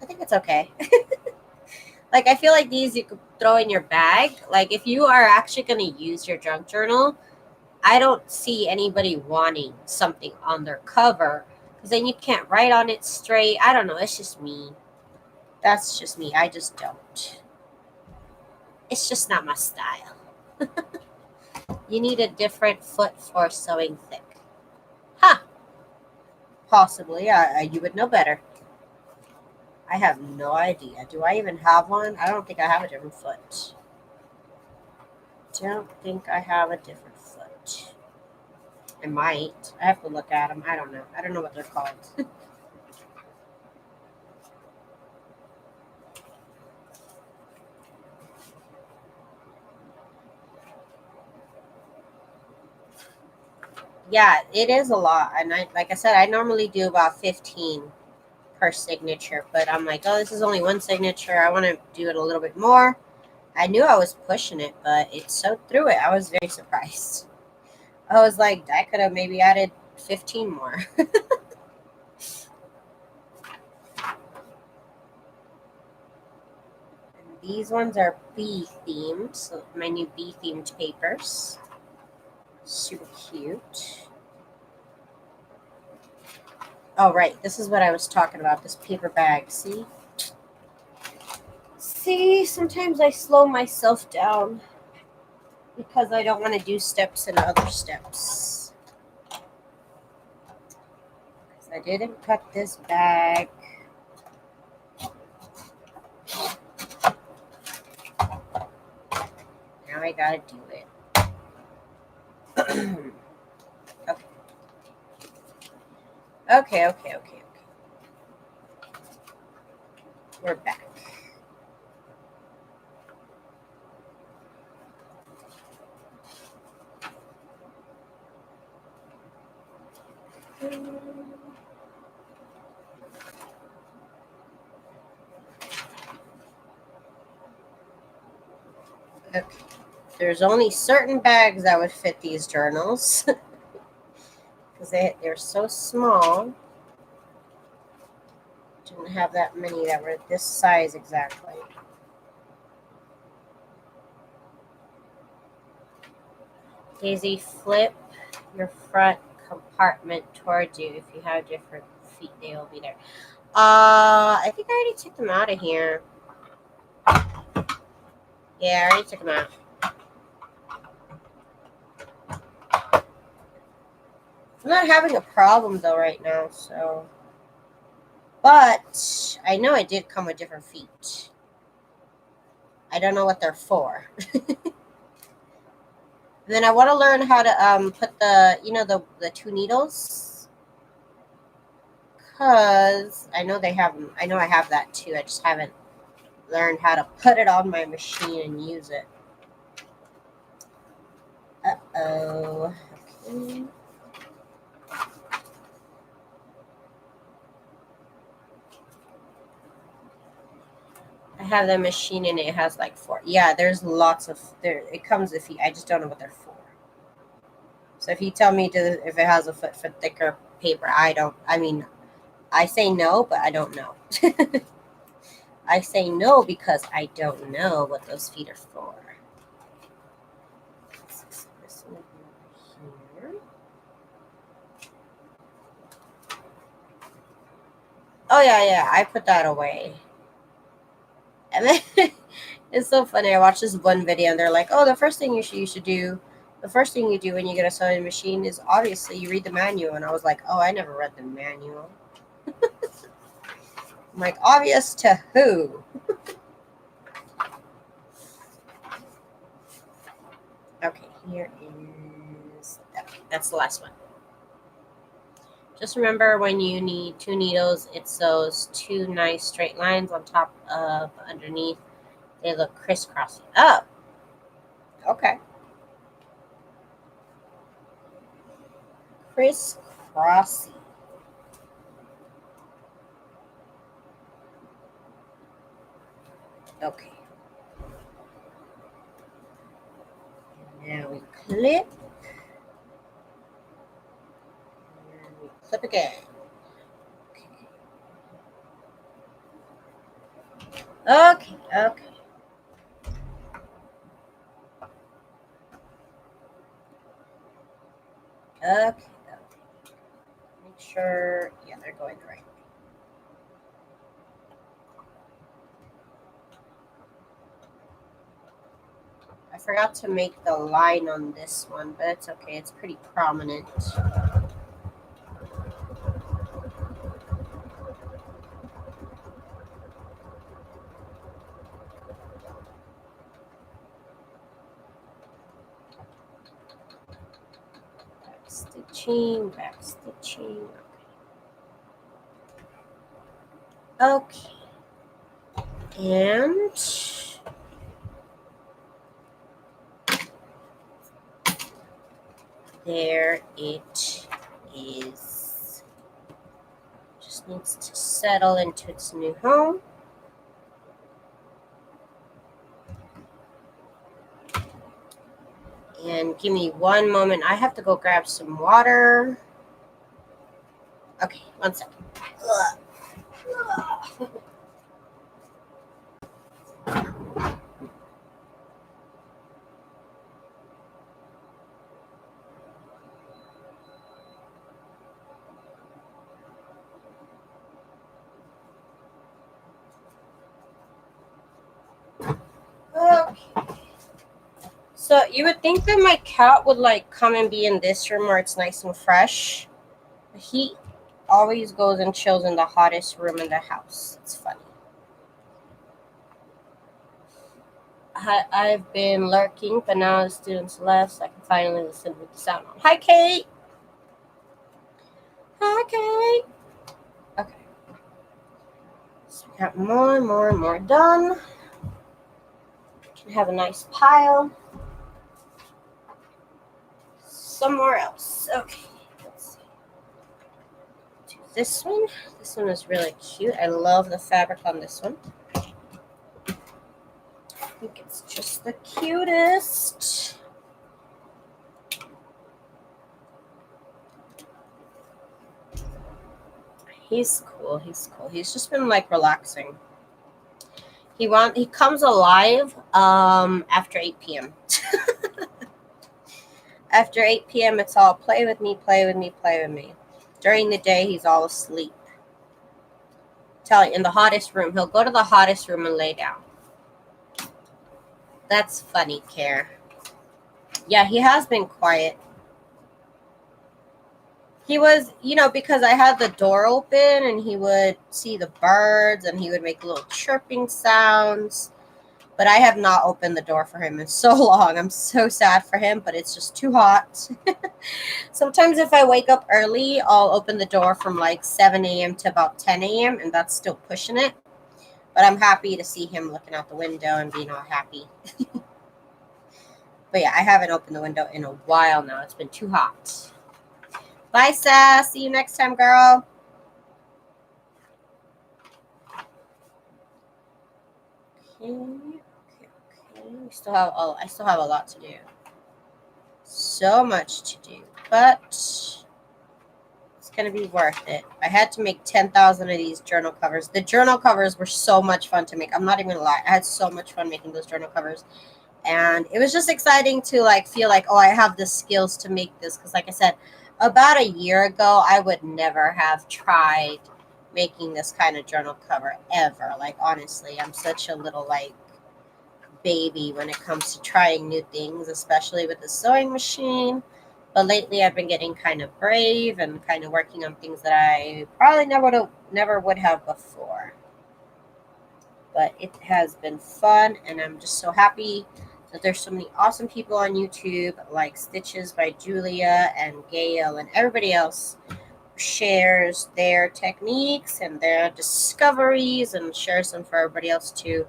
I think it's okay. Like, I feel like these you could throw in your bag. Like, if you are actually going to use your junk journal, I don't see anybody wanting something on their cover because then you can't write on it straight. I don't know. It's just me. That's just me. I just don't. It's just not my style. You need a different foot for sewing thick. Huh. Possibly. You would know better. I have no idea. Do I even have one? I don't think I have a different foot. Don't think I have a different foot. I might. I have to look at them. I don't know. I don't know what they're called. Yeah, it is a lot. And like I said, I normally do about 15 per signature. But I'm like, oh, this is only one signature. I want to do it a little bit more. I knew I was pushing it, but it sewed through it. I was very surprised. I was like, I could have maybe added 15 more. These ones are bee themed, so my new bee themed papers. Super cute. Oh, right. This is what I was talking about, this paper bag. See? See, sometimes I slow myself down because I don't want to do steps and other steps. I didn't cut this bag. Now I gotta do it. Okay. We're back. Okay. There's only certain bags that would fit these journals because they're so small. Didn't have that many that were this size exactly. Daisy, flip your front compartment towards you. If you have different feet, they will be there. I think I already took them out of here. Yeah, I already took them out. I'm not having a problem though right now, so. But I know it did come with different feet. I don't know what they're for. And then I want to learn how to put the two needles, because I know they have them. I know I have that too. I just haven't learned how to put it on my machine and use it. Uh-oh. Okay. I have the machine and it has like 4. Yeah, there's lots of there. It comes with feet. I just don't know what they're for. So if you tell me if it has a foot for thicker paper, I say no, but I don't know. I say no because I don't know what those feet are for. This one here. Oh yeah, I put that away. And then it's so funny. I watched this one video and they're like, "Oh, the first thing you should do, the first thing you do when you get a sewing machine is obviously you read the manual." And I was like, "Oh, I never read the manual." I'm like, obvious to who? here is, that's the last one. Just remember when you need 2 needles, it's those 2 nice straight lines on top of underneath. They look crisscrossy. Oh, okay. Crisscrossy. Okay. Now we clip. And we clip again. Okay, okay. Okay. Make sure, yeah, they're going the right way. I forgot to make the line on this one, but it's okay. It's pretty prominent. Back stitching, back stitching. Okay. And there it is. Just needs to settle into its new home. And give me one moment. I have to go grab some water. Okay, one second. Okay. So you would think that my cat would like come and be in this room where it's nice and fresh. He always goes and chills in the hottest room in the house. It's funny. I've been lurking, but now the students left, so I can finally listen with the sound on. Hi, Kate. Hi, Kate. Okay. So we got more done. Can have a nice pile. Somewhere else. Okay. Let's see. Do this one. This one is really cute. I love the fabric on this one. I think it's just the cutest. He's cool. He's cool. He's just been like relaxing. He comes alive after 8 p.m. After 8 p.m. it's all play with me, play with me, play with me. During the day he's all asleep. Tell you, in the hottest room. He'll go to the hottest room and lay down. That's funny, Care. Yeah, he has been quiet. He was, because I had the door open and he would see the birds and he would make little chirping sounds. But I have not opened the door for him in so long. I'm so sad for him, but it's just too hot. Sometimes if I wake up early, I'll open the door from like 7 a.m. to about 10 a.m. and that's still pushing it. But I'm happy to see him looking out the window and being all happy. But yeah, I haven't opened the window in a while now. It's been too hot. Bye, Sass. See you next time, girl. Okay. I still have a lot to do. So much to do, but it's gonna be worth it. I had to make 10,000 of these journal covers. The journal covers were so much fun to make. I'm not even gonna lie. I had so much fun making those journal covers. And it was just exciting to like feel like, oh, I have the skills to make this. Because like I said, about a year ago, I would never have tried making this kind of journal cover ever. Like, honestly, I'm such a little like baby when it comes to trying new things, especially with the sewing machine. But lately I've been getting kind of brave and kind of working on things that I probably never would have before. But it has been fun, and I'm just so happy that there's so many awesome people on YouTube like Stitches by Julia and Gail and everybody else shares their techniques and their discoveries and shares them for everybody else to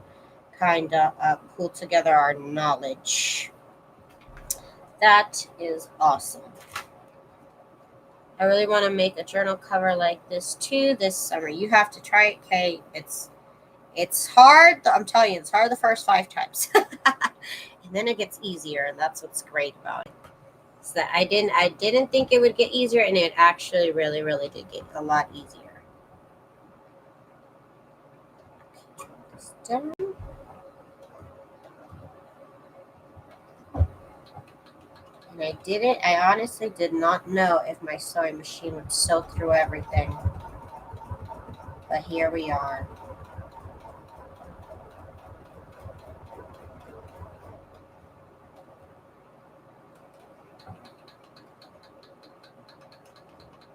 kind of pull together our knowledge. That is awesome. I really want to make a journal cover like this too this summer. You have to try it, Kay. It's hard. I'm telling you, it's hard the first 5 times. And then it gets easier, and that's what's great about it. So that I didn't think it would get easier, and it actually really did get a lot easier. Okay, draw this down. And I honestly did not know if my sewing machine would sew through everything. But here we are.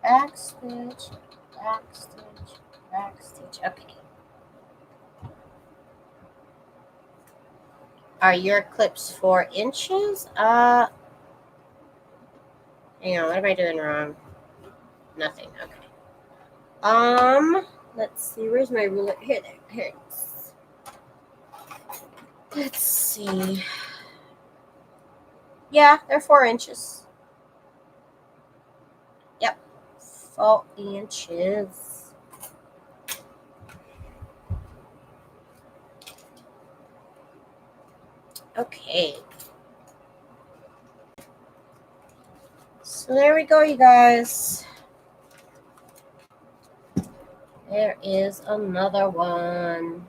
Back stitch, back stitch, back stitch. Okay. Are your clips 4 inches? Hang on, what am I doing wrong? Nothing. Okay. Let's see. Where's my ruler? Here it is. Let's see. Yeah, they're 4 inches. Yep, 4 inches. Okay. So there we go, you guys. There is another one.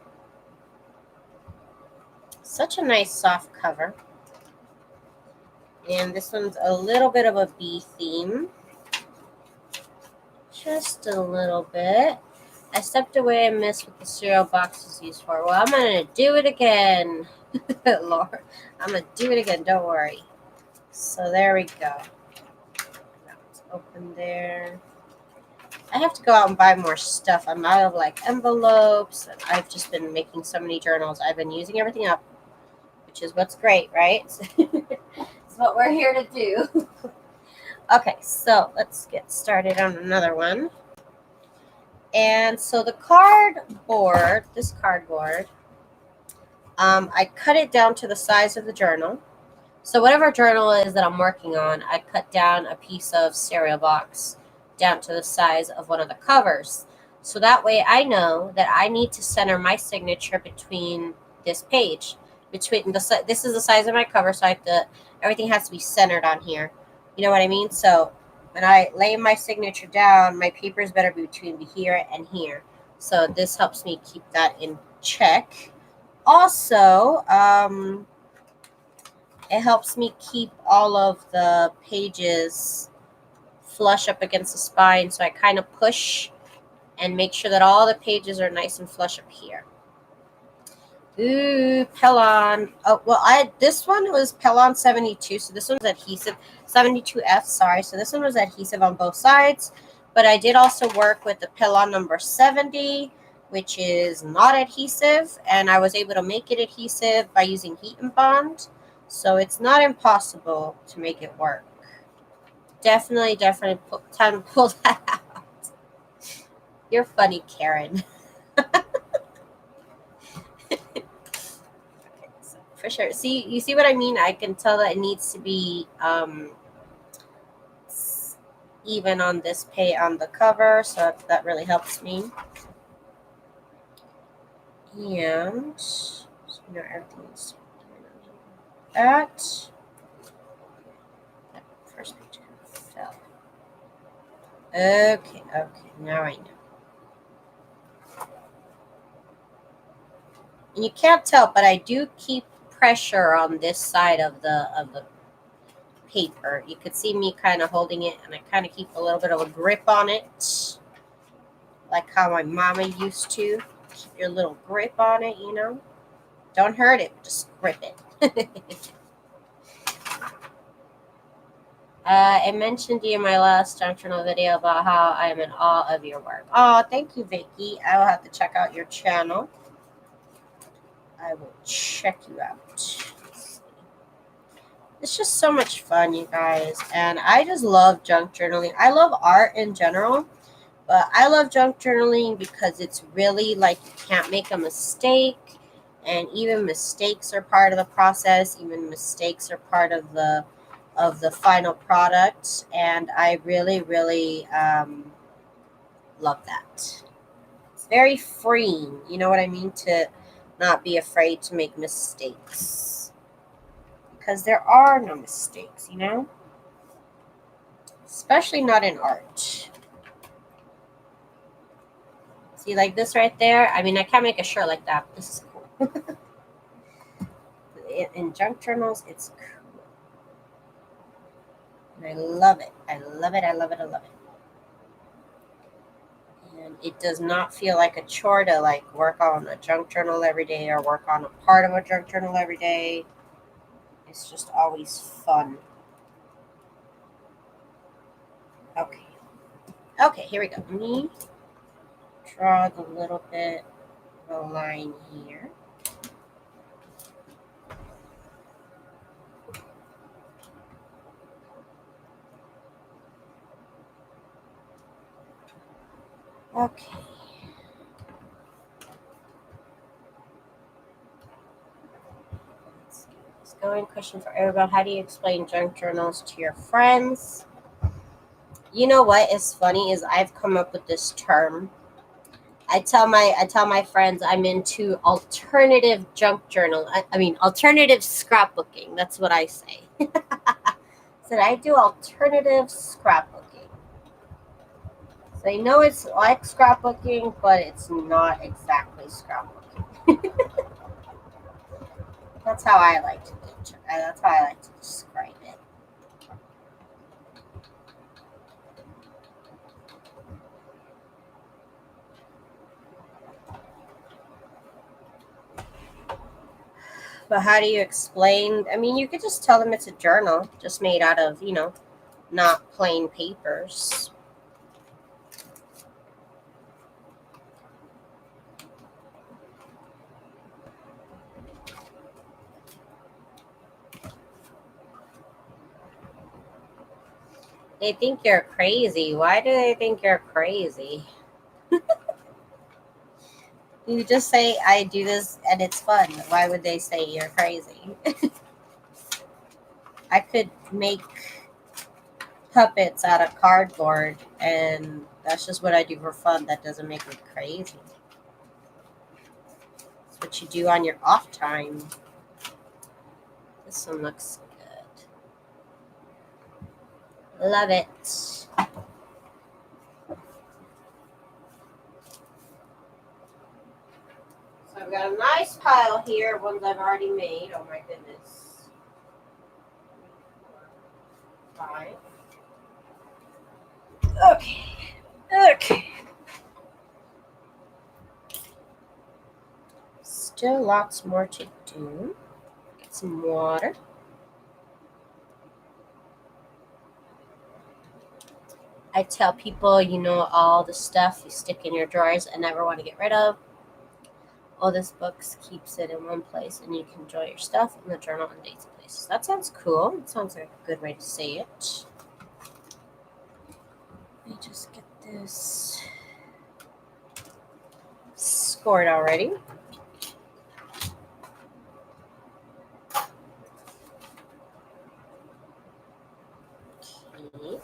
Such a nice soft cover. And this one's a little bit of a bee theme. Just a little bit. I stepped away and missed what the cereal box is used for. Well, I'm going to do it again. Lord, I'm going to do it again. Don't worry. So there we go. That's open there. I have to go out and buy more stuff. I'm out of like envelopes. And I've just been making so many journals. I've been using everything up, which is what's great, right? It's what we're here to do. Okay, so let's get started on another one. And so the cardboard, this cardboard, I cut it down to the size of the journal. So whatever journal is that I'm working on, I cut down a piece of cereal box down to the size of one of the covers. So that way I know that I need to center my signature between this page. This is the size of my cover, so everything has to be centered on here. You know what I mean? So when I lay my signature down, my papers better be between here and here. So this helps me keep that in check. Also, it helps me keep all of the pages flush up against the spine. So I kind of push and make sure that all the pages are nice and flush up here. Ooh, Pellon. Oh, well, this one was Pellon 72. So this one's adhesive. 72F, sorry. So this one was adhesive on both sides. But I did also work with the Pellon number 70, which is not adhesive. And I was able to make it adhesive by using heat and bond. So it's not impossible to make it work. Definitely time to pull that out. You're funny, Karen. For sure. See, you see what I mean? I can tell that it needs to be even on this on the cover, so that really helps me. And so now everything's that first page fell. Okay, now I know. And you can't tell, but I do keep pressure on this side of the paper. You could see me kind of holding it, and I kind of keep a little bit of a grip on it, like how my mama used to. Keep your little grip on it, you know. Don't hurt it, just grip it. I mentioned you in my last junk journal video about how I am in awe of your work. Oh, thank you, Vicky. I will have to check out your channel. I will check you out. It's just so much fun, you guys. And I just love junk journaling. I love art in general, but I love junk journaling because it's really like you can't make a mistake. And even mistakes are part of the process. Even mistakes are part of the final product. And I really, really love that. It's very freeing. You know what I mean? To not be afraid to make mistakes. Because there are no mistakes, you know? Especially not in art. See, like this right there? I mean, I can't make a shirt like that, but this is cool. In junk journals, it's cool. And I love it. I love it. I love it. I love it. And it does not feel like a chore to like work on a junk journal every day or work on a part of a junk journal every day. It's just always fun. Okay. Okay, here we go. Let me draw the little bit of a line here. Okay. Let's get this going. Question for everyone. How do you explain junk journals to your friends? You know what is funny is I've come up with this term. I tell my friends I'm into alternative junk journal. I mean alternative scrapbooking. That's what I say. Said I do alternative scrapbooking. So I know it's like scrapbooking, but it's not exactly scrapbooking. That's how I like to do. That's how I like to describe it. But how do you explain? I mean, you could just tell them it's a journal, just made out of, not plain papers. They think you're crazy. Why do they think you're crazy? You just say, I do this and it's fun. Why would they say you're crazy? I could make puppets out of cardboard, and that's just what I do for fun. That doesn't make me crazy. It's what you do on your off time. This one looks good. Love it. So I've got a nice pile here, ones I've already made. Oh my goodness. 5. Okay. Okay. Still lots more to do. Get some water. I tell people, all the stuff you stick in your drawers and never want to get rid of. All this books keeps it in one place, and you can enjoy your stuff in the journal and dates and places. That sounds cool. That sounds like a good way to say it. Let me just get this scored already. Okay.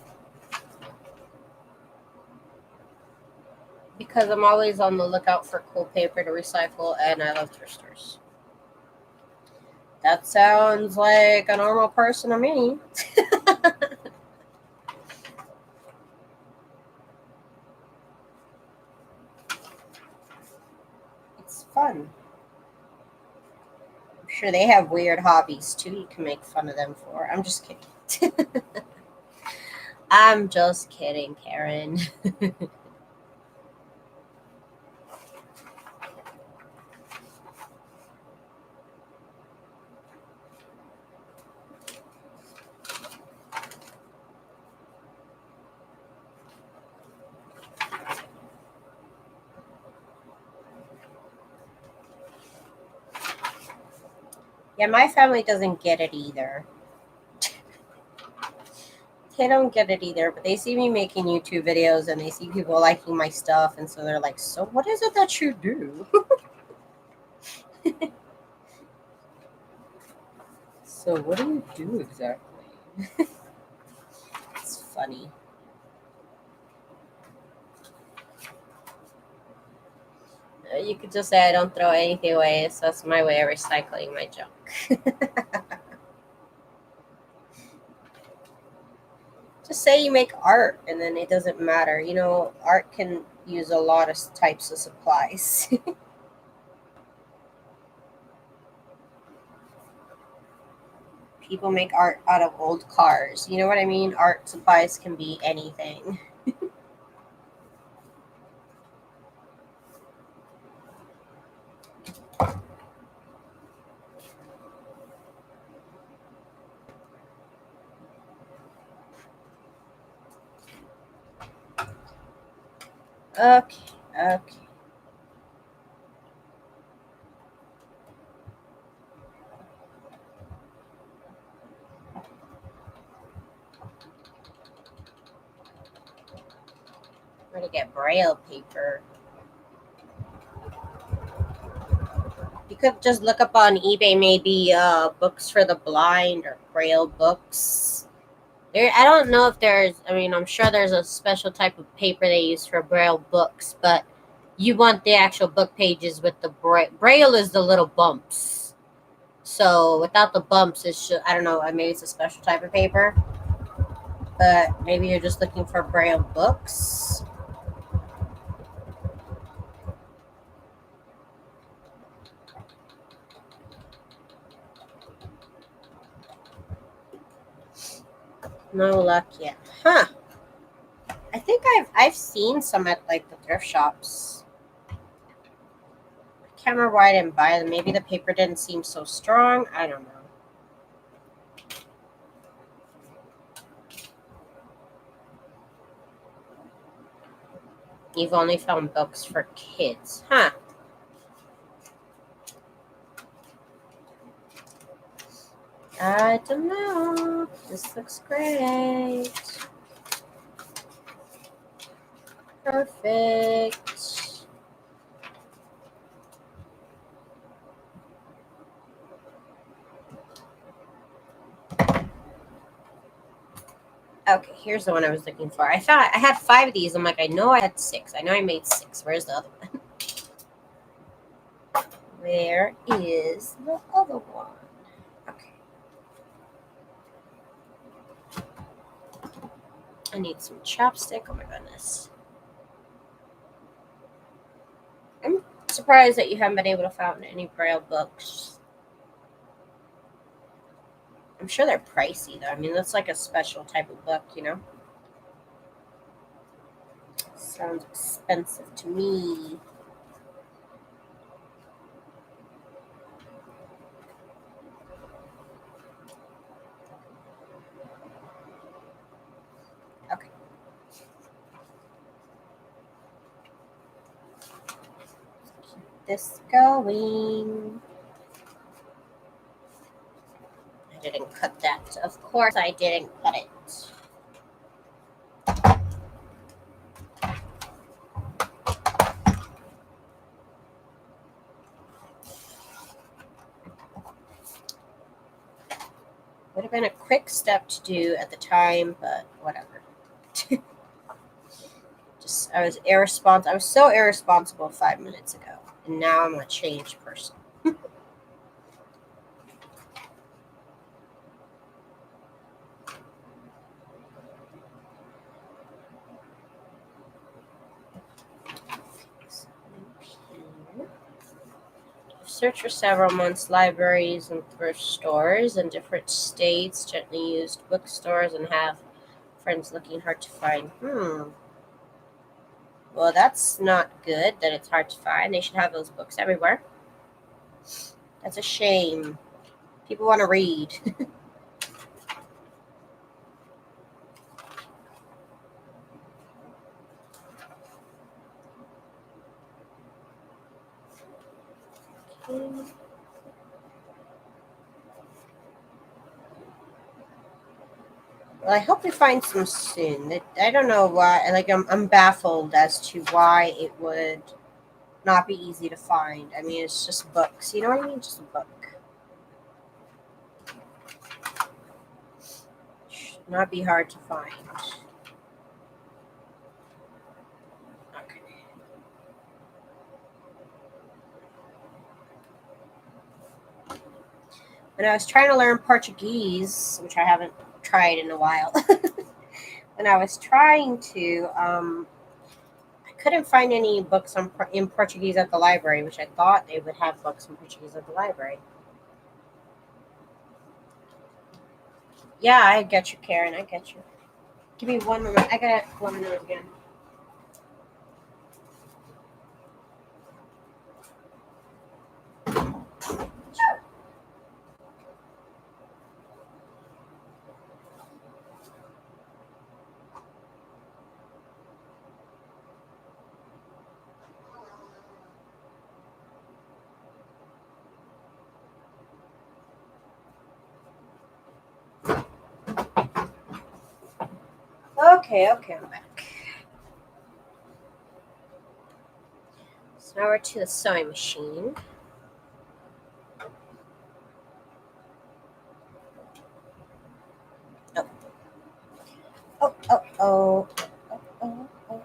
Because I'm always on the lookout for cool paper to recycle, and I love thrift stores. That sounds like a normal person to me. It's fun. I'm sure they have weird hobbies too you can make fun of them for. I'm just kidding. I'm just kidding, Karen. Yeah, my family doesn't get it either. They don't get it either, but they see me making YouTube videos and they see people liking my stuff, and so they're like, so what is it that you do? So what do you do exactly? It's funny. You could just say I don't throw anything away, so that's my way of recycling my junk. Just say you make art and then it doesn't matter. You know, art can use a lot of types of supplies. People make art out of old cars. You know what I mean? Art supplies can be anything. Okay, okay. Where to get braille paper? You could just look up on eBay, maybe books for the blind or braille books. There, I don't know if there's. I mean, I'm sure there's a special type of paper they use for braille books, but you want the actual book pages with the braille is the little bumps. So without the bumps, it's just, I don't know. Maybe it's a special type of paper, but maybe you're just looking for braille books. No luck yet, huh? I think I've seen some at like the thrift shops. I can't remember why I didn't buy them. Maybe the paper didn't seem so strong. I don't know. You've only found books for kids, huh? I don't know. This looks great. Perfect. Okay, here's the one I was looking for. I thought I had 5 of these. I'm like, I know I had 6. I know I made 6. Where's the other one? Where is the other one? Okay. I need some chapstick. Oh my goodness. I'm surprised that you haven't been able to find any braille books. I'm sure they're pricey though. I mean, that's like a special type of book, you know? Sounds expensive to me. Okay. Keep this going. I didn't cut that. Of course I didn't cut it. Would have been a quick step to do at the time, but whatever. Just I was irresponsible. I was so irresponsible 5 minutes ago, and now I'm a changed person. Search for several months, libraries and thrift stores in different states, gently used bookstores, and have friends looking hard to find. Well, that's not good that it's hard to find. They should have those books everywhere. That's a shame. People want to read. Well, I hope we find some soon. I don't know why. Like, I'm baffled as to why it would not be easy to find. I mean, it's just books. You know what I mean? Just a book. Should not be hard to find. Okay. When I was trying to learn Portuguese, which I haven't tried in a while, when I was trying to, I couldn't find any books in Portuguese at the library, which I thought they would have books in Portuguese at the library. Yeah, I get you, Karen. I get you. Give me one moment. I gotta let me know again. Okay, I'm back. So now we're to the sewing machine. Oh. Oh, oh, oh. Oh, oh, oh, oh.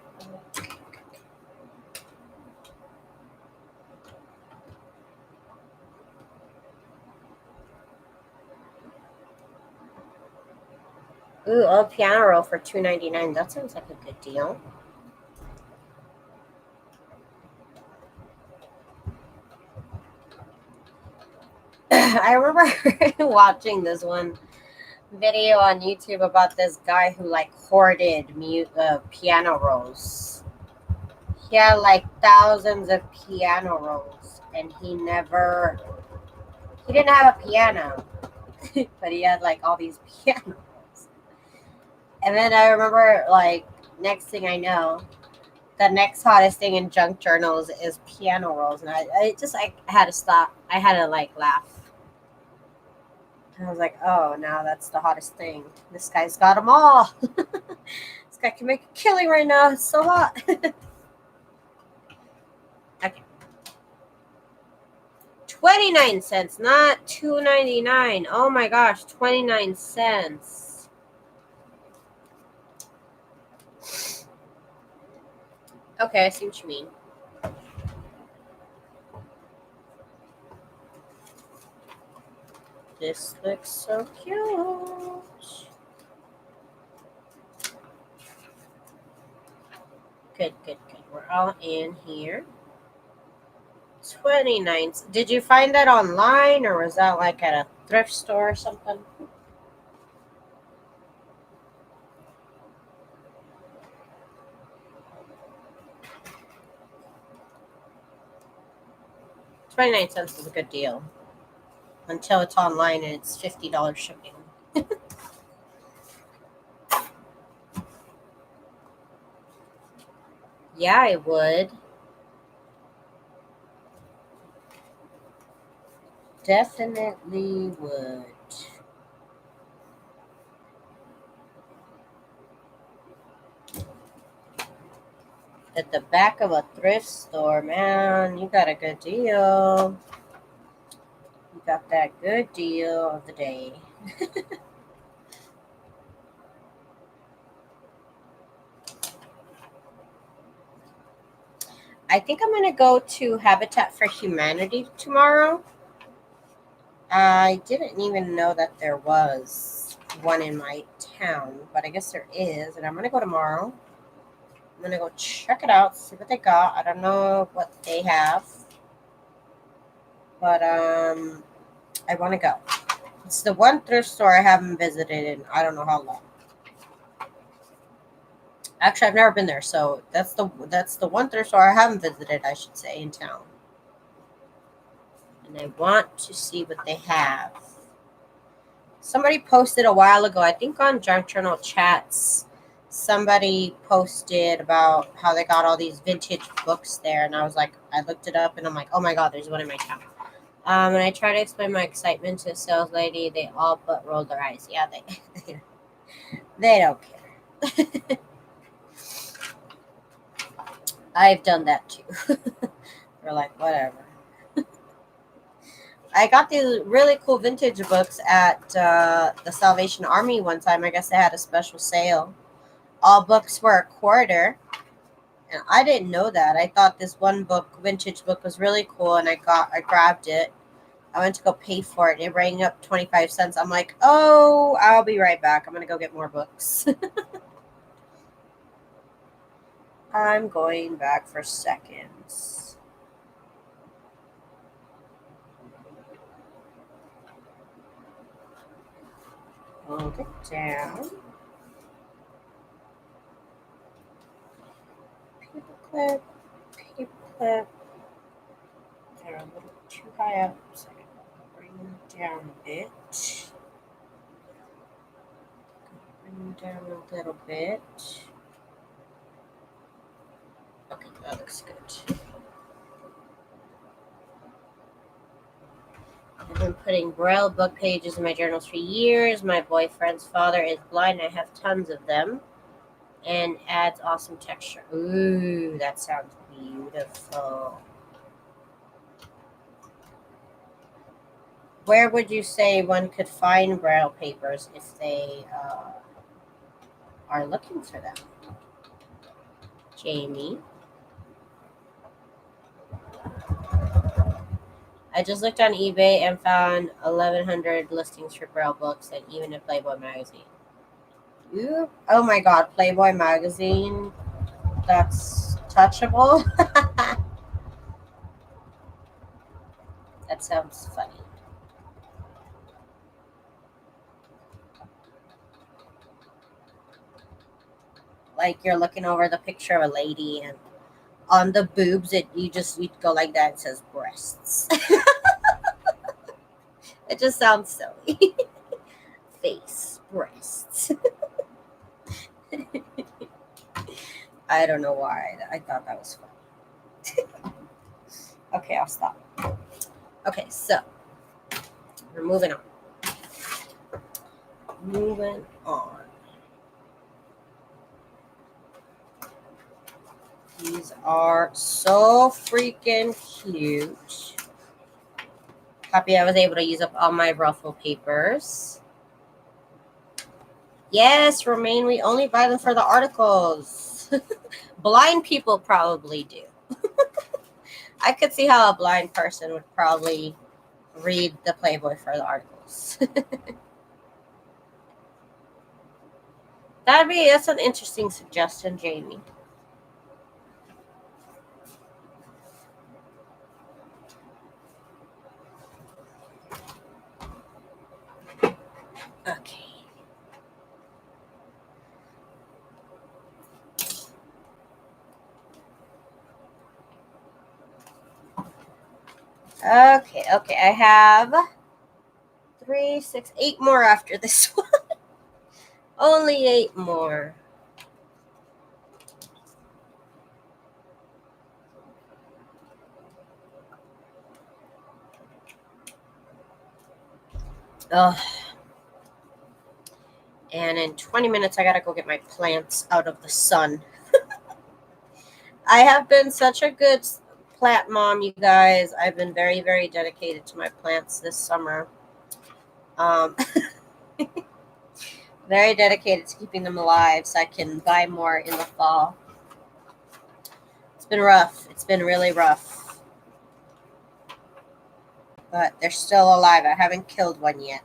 Ooh, a piano roll for $2.99. That sounds like a good deal. I remember watching this one video on YouTube about this guy who like hoarded piano rolls. He had like thousands of piano rolls, and he didn't have a piano, but he had like all these piano rolls. And then I remember like next thing I know, the next hottest thing in junk journals is piano rolls, and I had to stop. I had to like laugh. I was like, oh, now that's the hottest thing. This guy's got them all. This guy can make a killing right now. It's so hot. Okay. 29 cents, not $2.99. Oh my gosh, 29 cents. Okay, I see what you mean. This looks so cute. Good. We're all in here. 29. Did you find that online, or was that like at a thrift store or something? $0.29 is a good deal. Until it's online and it's $50 shipping. Yeah, I would. Definitely would. At the back of a thrift store, man, you got a good deal. You got that good deal of the day. I think I'm going to go to Habitat for Humanity tomorrow. I didn't even know that there was one in my town, but I guess there is, and I'm going to go tomorrow. I'm going to go check it out, see what they got. I don't know what they have, but I want to go. It's the one thrift store I haven't visited in I don't know how long. Actually, I've never been there, so that's the one thrift store I haven't visited, I should say, in town. And I want to see what they have. Somebody posted a while ago, I think on Junk Journal Chats, somebody posted about how they got all these vintage books there, and I was like, I looked it up, and I'm like, oh my god, there's one in my town. And I tried to explain my excitement to a sales lady. They all but rolled their eyes. Yeah, They don't care. I've done that too. We're like, whatever. I got these really cool vintage books at the Salvation Army one time. I guess they had a special sale. All books were a quarter. And I didn't know that. I thought this one book, vintage book, was really cool, and I grabbed it. I went to go pay for it. It rang up 25 cents. I'm like, oh, I'll be right back. I'm going to go get more books. I'm going back for seconds. Hold it down. Paper clip, paper clip. They're a little too high up, so I can bring them down a bit. Bring them down a little bit. Okay, that looks good. I've been putting Braille book pages in my journals for years. My boyfriend's father is blind. I have tons of them. And adds awesome texture. Ooh, that sounds beautiful. Where would you say one could find Braille papers if they are looking for them? Jamie. I just looked on eBay and found 1,100 listings for Braille books and even a Playboy magazine. Ooh, oh my God, Playboy magazine. That's touchable. That sounds funny. Like you're looking over the picture of a lady and on the boobs you go like that, it says breasts. It just sounds silly. Face, breasts. I don't know why. I thought that was funny. Okay, I'll stop. Okay, so we're moving on. Moving on. These are so freaking cute. Happy I was able to use up all my ruffle papers. Yes, Romaine, we only buy them for the articles. Blind people probably do. I could see how a blind person would probably read the Playboy for the articles. That's an interesting suggestion, Jamie. Okay. Okay. I have 3, 6, 8 more after this one. Only 8 more. Ugh. And in 20 minutes, I gotta go get my plants out of the sun. I have been such a good plant mom, you guys. I've been very, very dedicated to my plants this summer. Very dedicated to keeping them alive so I can buy more in the fall. It's been rough. It's been really rough. But they're still alive. I haven't killed one yet.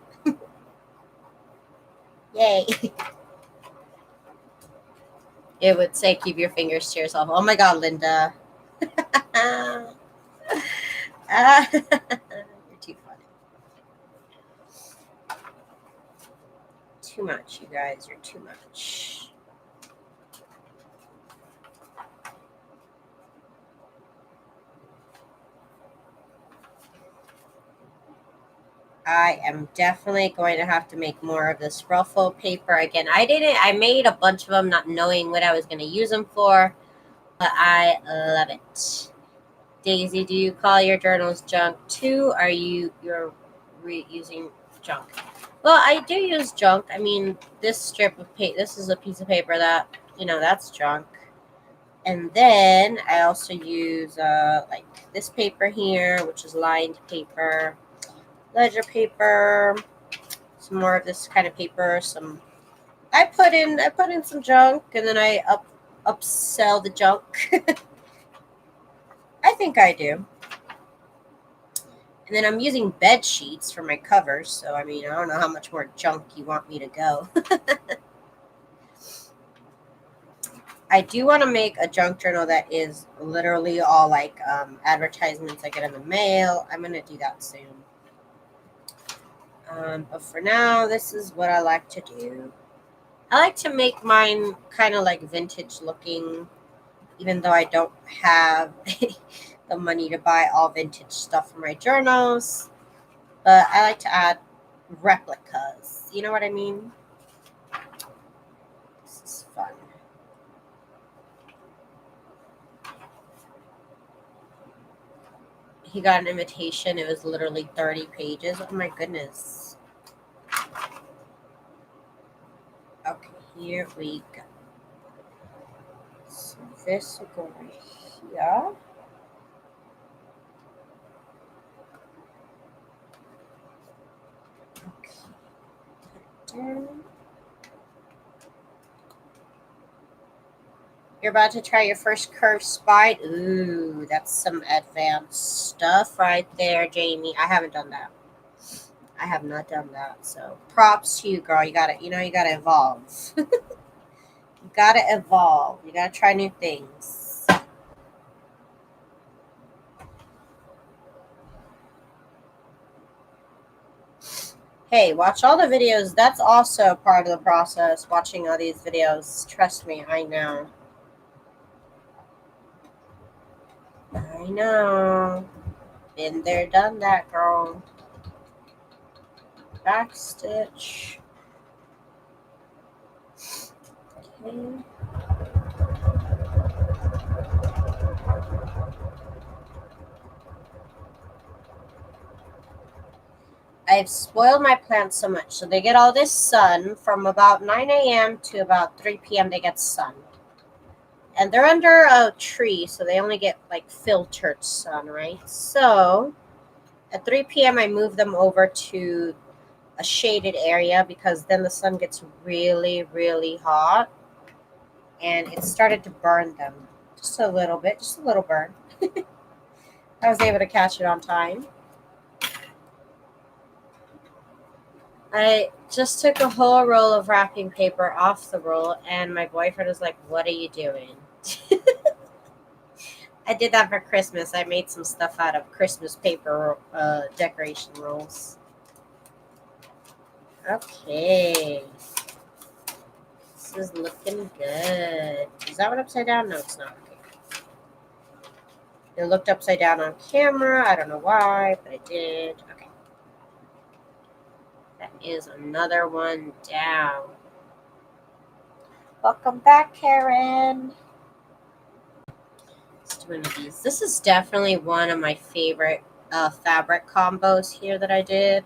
Yay. It would say keep your fingers to yourself. Oh my God, Linda. You're too funny. Too much, you guys. You're too much. I am definitely going to have to make more of this ruffle paper again. I made a bunch of them not knowing what I was going to use them for, but I love it. Daisy, do you call your journals junk too? Are you're reusing junk? Well, I do use junk. I mean, this strip of paper, this is a piece of paper that, that's junk. And then I also use like this paper here, which is lined paper, ledger paper, some more of this kind of paper, I put in some junk, and then I upsell the junk. I think I do. And then I'm using bed sheets for my covers, so I mean, I don't know how much more junk you want me to go. I do want to make a junk journal that is literally all like advertisements I get in the mail. I'm going to do that soon. But for now, this is what I like to do. I like to make mine kind of like vintage looking, even though I don't have the money to buy all vintage stuff for my journals. But I like to add replicas. You know what I mean? This is fun. He got an invitation. It was literally 30 pages. Oh my goodness. Okay, here we go. So this will go right here. Okay. You're about to try your first curved spine. Ooh, that's some advanced stuff right there, Jamie. I haven't done that. I have not done that. So props to you, girl. You gotta evolve. You gotta evolve. You gotta try new things. Hey, watch all the videos. That's also part of the process, watching all these videos. Trust me, I know. I know. Been there, done that, girl. Back stitch. Okay. I've spoiled my plants so much. So they get all this sun from about 9 a.m. to about 3 p.m. They get sun. And they're under a tree, so they only get like filtered sun, right? So at 3 p.m. I move them over to a shaded area because then the sun gets really, really hot. And it started to burn them. Just a little bit, just a little burn. I was able to catch it on time. I just took a whole roll of wrapping paper off the roll, and my boyfriend was like, "What are you doing?" I did that for Christmas. I made some stuff out of Christmas paper decoration rolls. Okay. This is looking good. Is that one upside down? No, it's not. Okay. It looked upside down on camera. I don't know why, but it did. Okay. That is another one down. Welcome back, Karen. Let's do one of these. This is definitely one of my favorite fabric combos here that I did.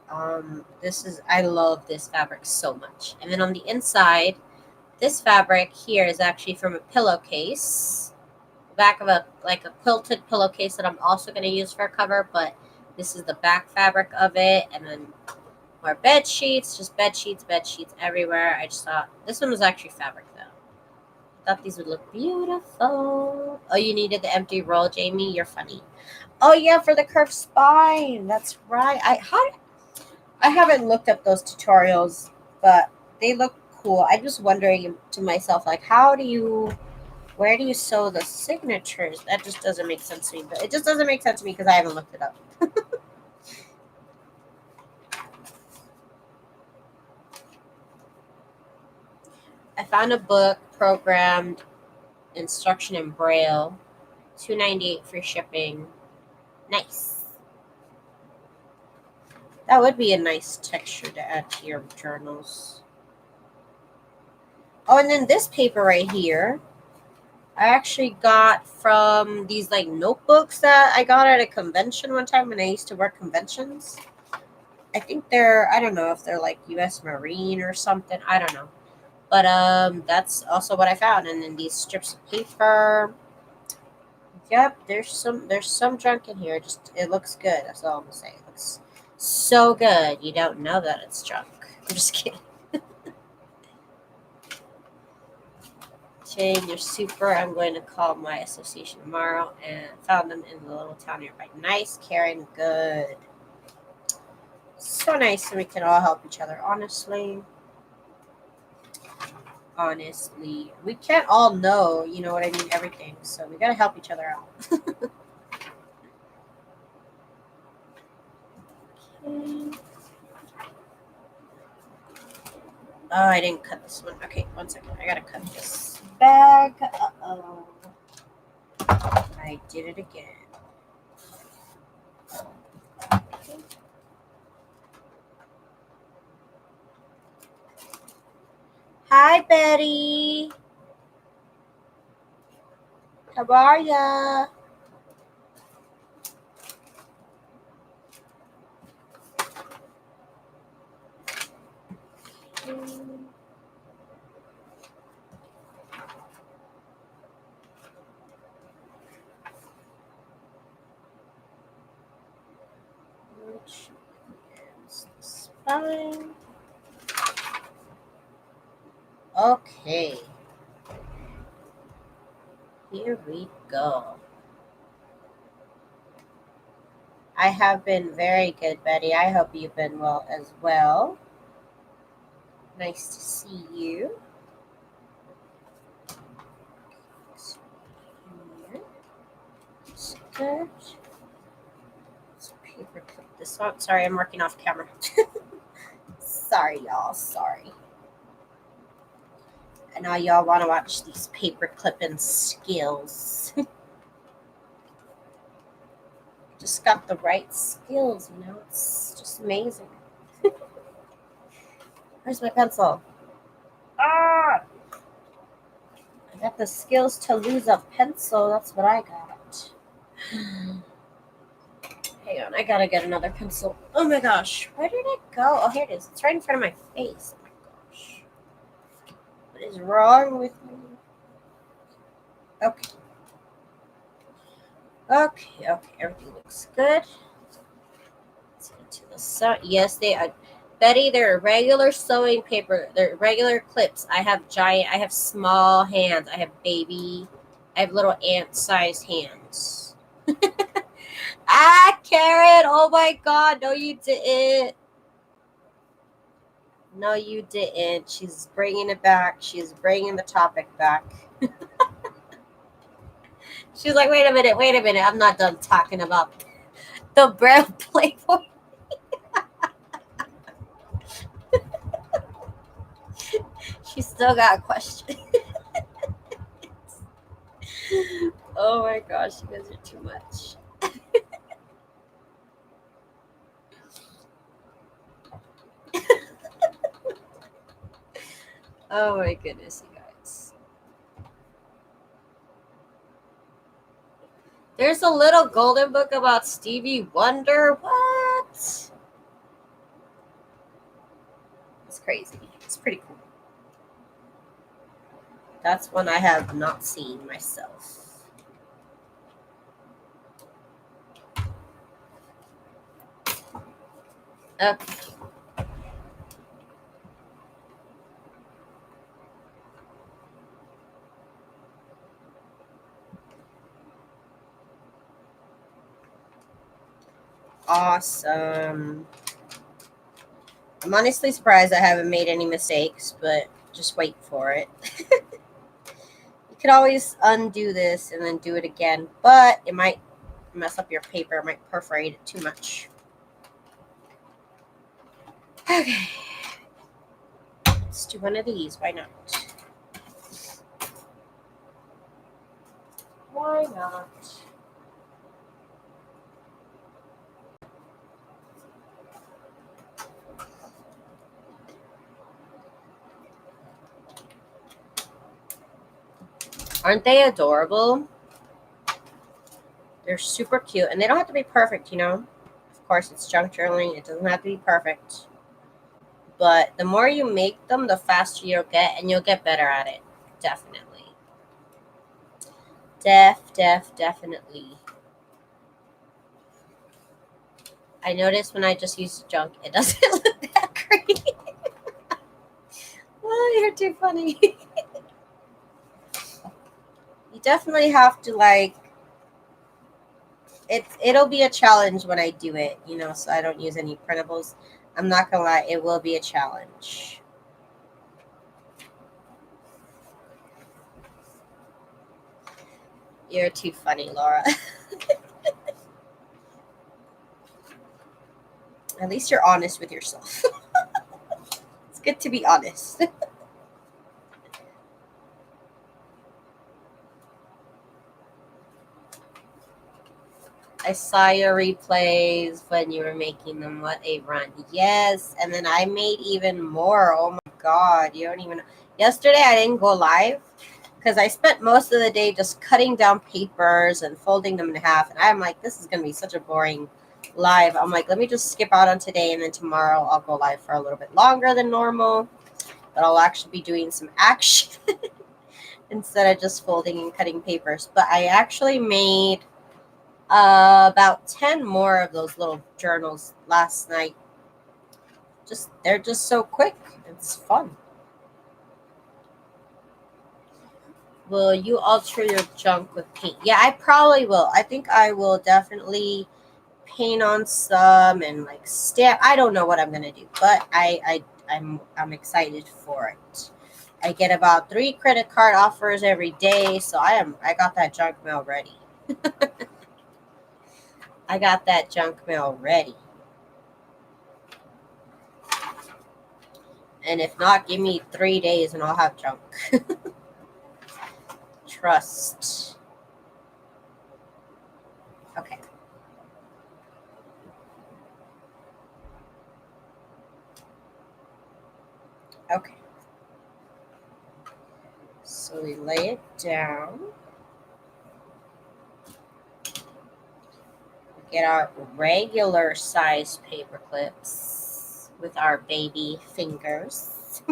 I love this fabric so much. And then on the inside, this fabric here is actually from a pillowcase. The back of a quilted pillowcase that I'm also going to use for a cover, but this is the back fabric of it. And then more bed sheets, just bed sheets everywhere. I just thought this one was actually fabric though. I thought these would look beautiful. Oh, you needed the empty roll, Jamie? You're funny. Oh yeah, for the curved spine. That's right. I haven't looked up those tutorials, but they look cool. I'm just wondering to myself, like, where do you sew the signatures? That just doesn't make sense to me. But it just doesn't make sense to me because I haven't looked it up. I found a book, programmed instruction in Braille, $2.98 free shipping. Nice. That would be a nice texture to add to your journals. Oh, and then this paper right here, I actually got from these like notebooks that I got at a convention one time when I used to work conventions. I think they're, I don't know if they're like U.S. Marine or something. I don't know. But that's also what I found. And then these strips of paper. Yep, there's some junk in here. Just it looks good. That's all I'm gonna say. It looks so good. You don't know that it's junk. I'm just kidding. Shane, you're super. I'm going to call my association tomorrow and found them in the little town nearby. Nice, caring, good. So nice, and we can all help each other. Honestly, we can't all know. You know what I mean? Everything. So we gotta help each other out. Okay. Oh, I didn't cut this one. Okay, 1 second. I gotta cut this bag. Uh-oh. I did it again. Hi, Betty. How are ya? Which is this fine? Okay. Here we go. I have been very good, Betty. I hope you've been well as well. Nice to see you. Here. It's good. Let's paper clip this one. Sorry, I'm working off camera. Sorry, y'all. Sorry. I know y'all want to watch these paper clipping skills. Just got the right skills, you know? It's just amazing. Where's my pencil? Ah! I got the skills to lose a pencil. That's what I got. Hang on, I gotta get another pencil. Oh my gosh, where did it go? Oh, here it is. It's right in front of my face. Oh my gosh. What is wrong with me? Okay. Okay, everything looks good. Let's get to the side. Yes, they are. Betty, they're regular sewing paper. They're regular clips. I have small hands. I have little ant-sized hands. Karen, oh my God, no you didn't. No, you didn't. She's bringing it back. She's bringing the topic back. She's like, wait a minute. I'm not done talking about the brown Playboy. She still got a question. Oh my gosh, you guys are too much. Oh my goodness, you guys. There's a little golden book about Stevie Wonder. What? It's crazy. It's pretty cool. That's one I have not seen myself. Okay. Awesome. I'm honestly surprised I haven't made any mistakes, but just wait for it. You could always undo this and then do it again, but it might mess up your paper. It might perforate it too much. Okay. Let's do one of these. Why not? Why not? Aren't they adorable? They're super cute, and they don't have to be perfect, you know? Of course, it's junk journaling. It doesn't have to be perfect. But the more you make them, the faster you'll get, and you'll get better at it. Definitely. Definitely. I noticed when I just use junk, it doesn't look that great. Oh, you're too funny. You definitely have to, like, it'll be a challenge when I do it, so I don't use any printables. I'm not gonna lie, it will be a challenge. You're too funny, Laura. At least you're honest with yourself. It's good to be honest. I saw your replays when you were making them. What a run. Yes, and then I made even more. Oh my god, you don't even know. Yesterday I didn't go live because I spent most of the day just cutting down papers and folding them in half. And I'm like, this is going to be such a boring live. I'm like, let me just skip out on today, and then tomorrow I'll go live for a little bit longer than normal. But I'll actually be doing some action instead of just folding and cutting papers. But I actually made about 10 more of those little journals last night. They're just so quick. It's fun. Will you alter your junk with paint? Yeah, I probably will. I think I will definitely paint on some and like stamp. I don't know what I'm gonna do, but I'm excited for it. I get about 3 credit card offers every day, so I got that junk mail ready. I got that junk mail ready. And if not, give me 3 days and I'll have junk. Trust. Okay. Okay. So we lay it down. Get our regular size paper clips with our baby fingers.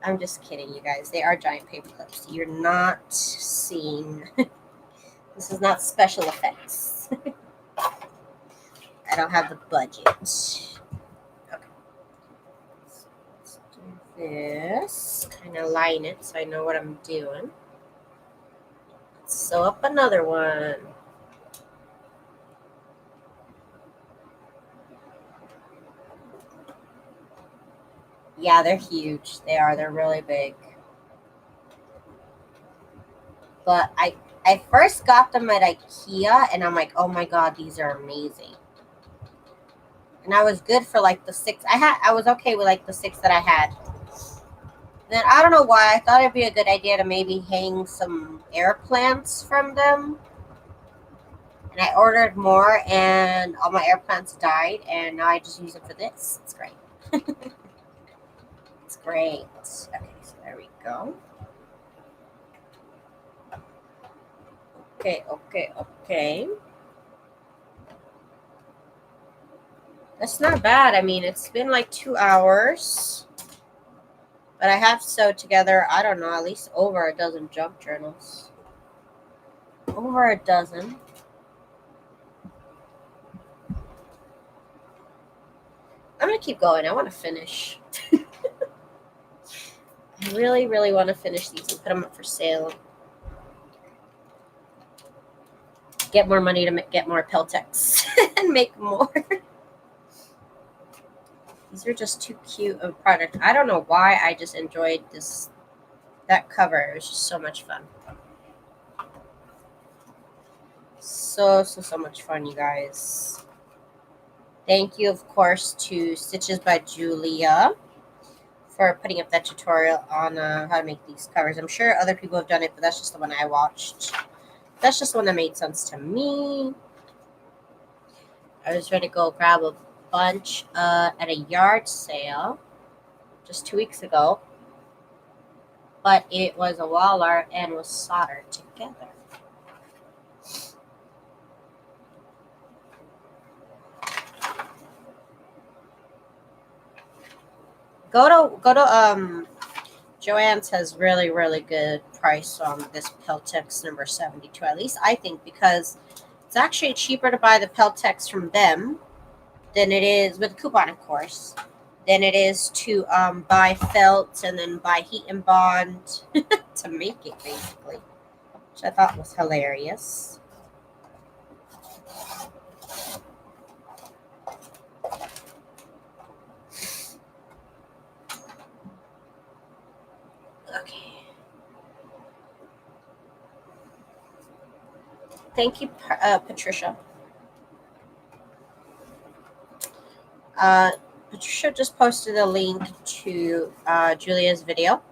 I'm just kidding, you guys. They are giant paper clips. You're not seeing. This is not special effects. I don't have the budget. Okay. So let's do this. Kind of line it so I know what I'm doing. Let's sew up another one. Yeah, they're huge. They are. They're really big. But I first got them at IKEA, and I'm like, oh my god, these are amazing. And I was good for like the 6 I had. I was okay with like the 6 that I had. Then I don't know why I thought it'd be a good idea to maybe hang some air plants from them. And I ordered more, and all my air plants died, and now I just use them for this. It's great. It's great. Okay, so there we go. Okay. That's not bad. I mean, it's been like 2 hours. But I have sewed together, I don't know, at least over a dozen junk journals. Over a dozen. I'm going to keep going. I want to finish. I really want to finish these and put them up for sale. Get more money to get more Peltex and make more. These are just too cute of a product. I don't know why I just enjoyed that cover. It was just so much fun. So much fun, you guys. Thank you, of course, to Stitches by Julia for putting up that tutorial on how to make these covers. I'm sure other people have done it, but that's just the one I watched. That's just the one that made sense to me. I was ready to go grab a bunch at a yard sale just 2 weeks ago, but it was a wall art and was soldered together. Go to Joann's has really, really good price on this Peltex number 72. At least I think, because it's actually cheaper to buy the Peltex from them than it is, with a coupon, of course, than it is to buy felt and then buy heat and bond to make it, basically, which I thought was hilarious. Okay. Thank you, Patricia. Patricia just posted a link to Julia's video.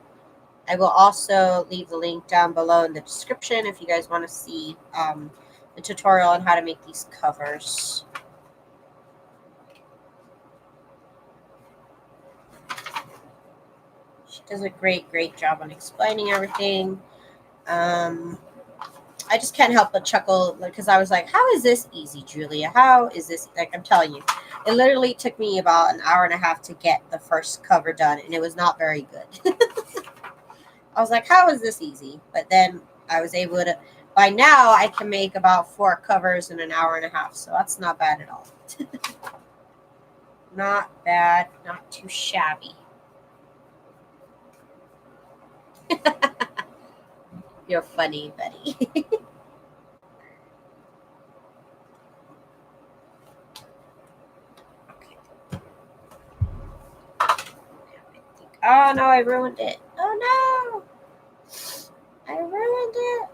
I will also leave the link down below in the description if you guys want to see the tutorial on how to make these covers. She does a great job on explaining everything. I just can't help but chuckle, because I was like, how is this easy, Julia? How is this? Like, I'm telling you, it literally took me about an hour and a half to get the first cover done, and it was not very good. I was like, how is this easy? But then I was able to, by now, I can make about 4 covers in an hour and a half, so that's not bad at all. Not bad, not too shabby. You're funny, buddy. Okay. Oh no, I ruined it. Oh no, I ruined it.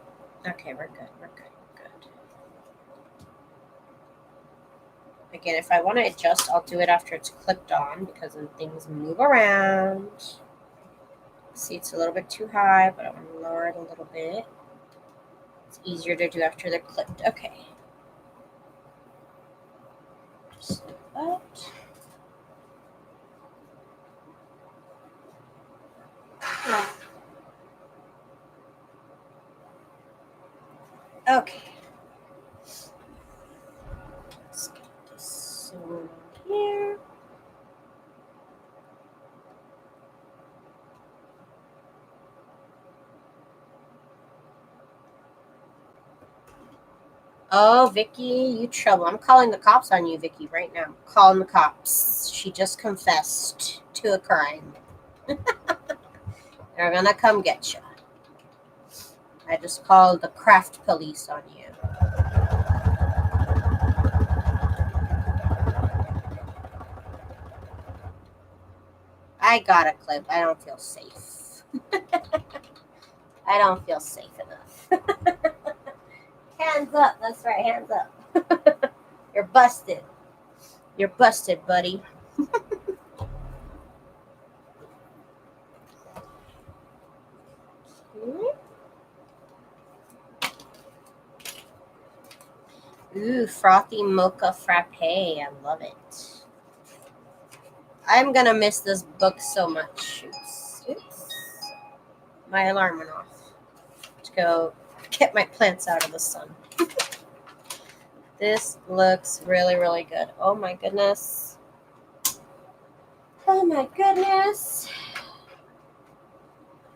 Okay, we're good. We're good. We're good. Again, if I want to adjust, I'll do it after it's clipped on, because then things move around. See, it's a little bit too high, but I want to lower it a little bit. It's easier to do after they're clipped. Okay. Just like that. Okay. Let's get this one here. Oh, Vicky, you trouble. I'm calling the cops on you, Vicky, right now. I'm calling the cops. She just confessed to a crime. They're gonna come get you. I just called the craft police on you. I got a clip. I don't feel safe. I don't feel safe enough. Hands up. That's right. Hands up. You're busted. You're busted, buddy. Ooh, frothy mocha frappe. I love it. I'm gonna miss this book so much. Oops. Oops. My alarm went off. To go get my plants out of the sun. This looks really, really good. Oh my goodness. Oh my goodness.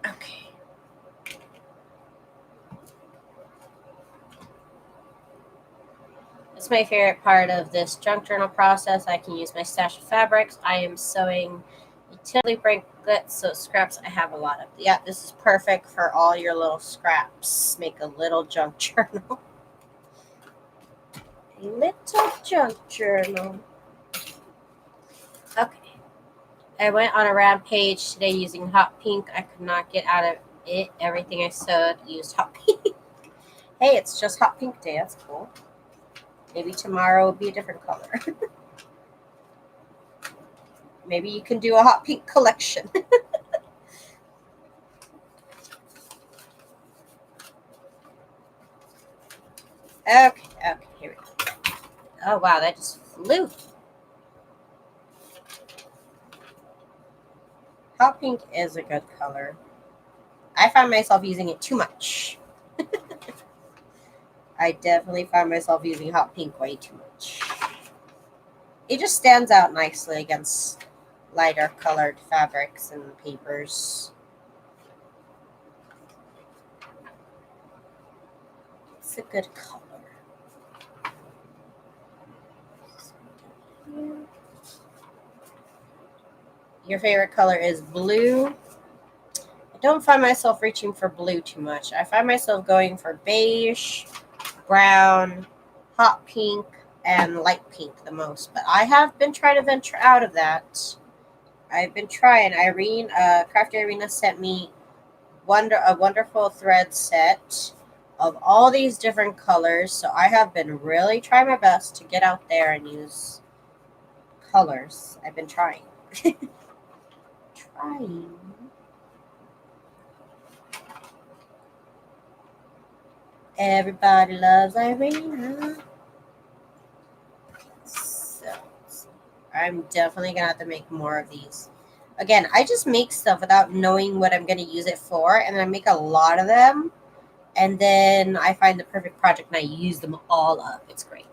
Okay. It's my favorite part of this junk journal process. I can use my stash of fabrics. I am sewing utility bracelets, so scraps I have a lot of. Yeah, this is perfect for all your little scraps. Make a little junk journal. A little junk journal. Okay. I went on a rampage today using hot pink. I could not get out of it. Everything I sewed used hot pink. Hey, it's just hot pink day. That's cool. Maybe tomorrow will be a different color. Maybe you can do a hot pink collection. Okay, here we go. Oh, wow, that just flew. Hot pink is a good color. I find myself using it too much. I definitely find myself using hot pink way too much. It just stands out nicely against lighter colored fabrics and papers. It's a good color. Your favorite color is blue. I don't find myself reaching for blue too much. I find myself going for beige, brown, hot pink, and light pink the most. But I have been trying to venture out of that. I've been trying. Crafty Irina sent me a wonderful thread set of all these different colors. So I have been really trying my best to get out there and use colors. I've been trying. Trying. Everybody loves Irina. So I'm definitely gonna have to make more of these. Again, I just make stuff without knowing what I'm gonna use it for, and I make a lot of them, and then I find the perfect project and I use them all up. It's great.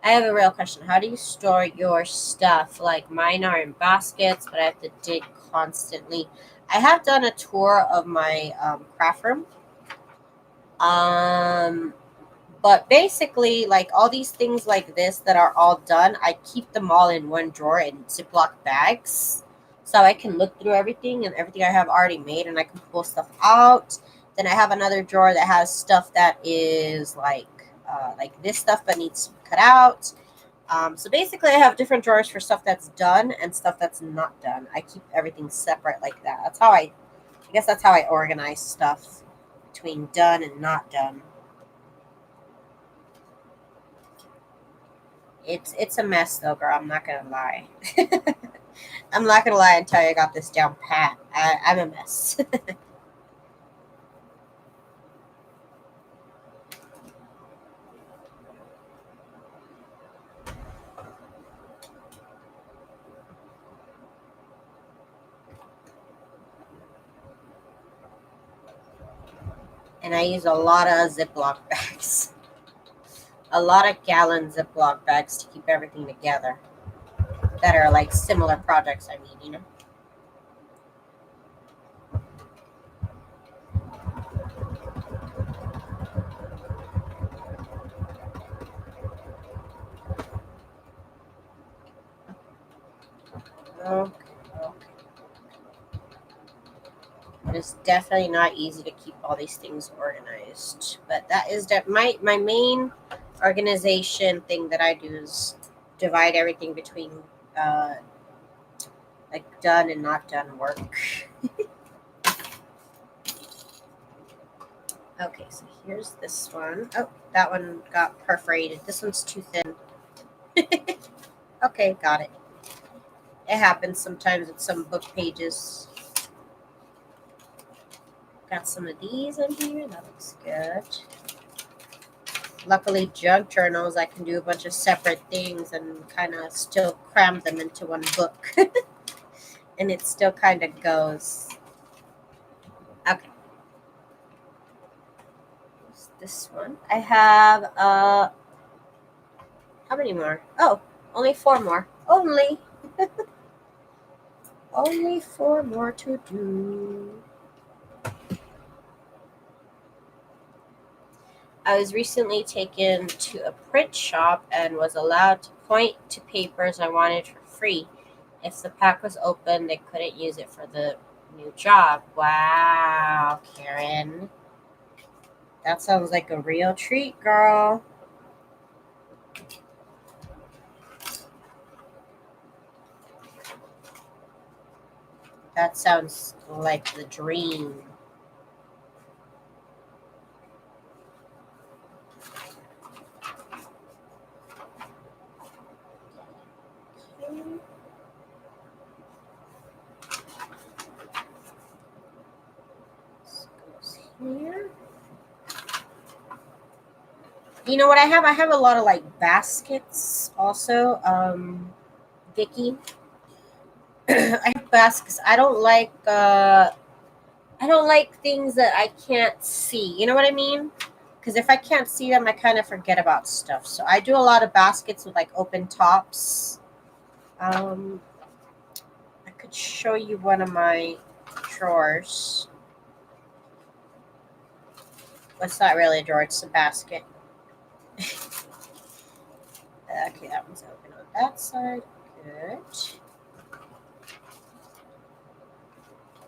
I have a real question. How do you store your stuff? Like mine are in baskets, but I have to dig constantly. I have done a tour of my craft room. But basically, like all these things like this that are all done, I keep them all in one drawer in Ziploc bags. So I can look through everything and everything I have already made and I can pull stuff out. Then I have another drawer that has stuff that is like this stuff but needs to be cut out. So basically I have different drawers for stuff that's done and stuff that's not done. I keep everything separate like that. I guess that's how I organize stuff between done and not done. It's a mess though, girl. I'm not gonna lie. I'm not gonna lie and tell you I got this down pat. I'm a mess. And I use a lot of Ziploc bags. A lot of gallon Ziploc bags to keep everything together. That are like similar projects, I mean, you know. Okay, okay. It's definitely not easy to keep all these things organized. But that is my main organization thing that I do is divide everything between uh, like done and not done work. Okay, so here's this one. Oh, that one got perforated. This one's too thin. Okay, got it. It happens sometimes with some book pages. Got some of these in here. That looks good. Luckily, junk journals, I can do a bunch of separate things and kind of still cram them into one book. And it still kind of goes. Okay. Here's this one. I have, how many more? Oh, only 4 more. Only. Only 4 more to do. I was recently taken to a print shop and was allowed to point to papers I wanted for free. If the pack was open, they couldn't use it for the new job. Wow, Karen. That sounds like a real treat, girl. That sounds like the dream. This goes here. You know what I have? I have a lot of like baskets also. Vicky. I have baskets. I don't like things that I can't see. You know what I mean? Because if I can't see them, I kind of forget about stuff. So I do a lot of baskets with like open tops. Um, show you one of my drawers. Well, it's not really a drawer, it's a basket. Okay, that one's open on that side. Good.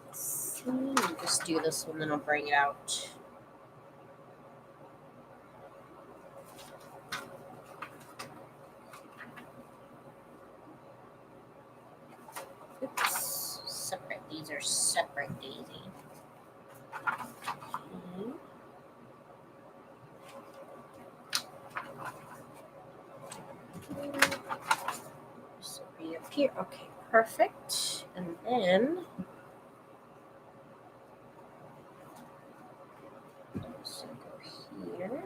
Let's see. I'll just do this one, then I'll bring it out. Oops. Separate. These are separate, Daisy. Okay. This will be up here. Okay, perfect. And then so go here.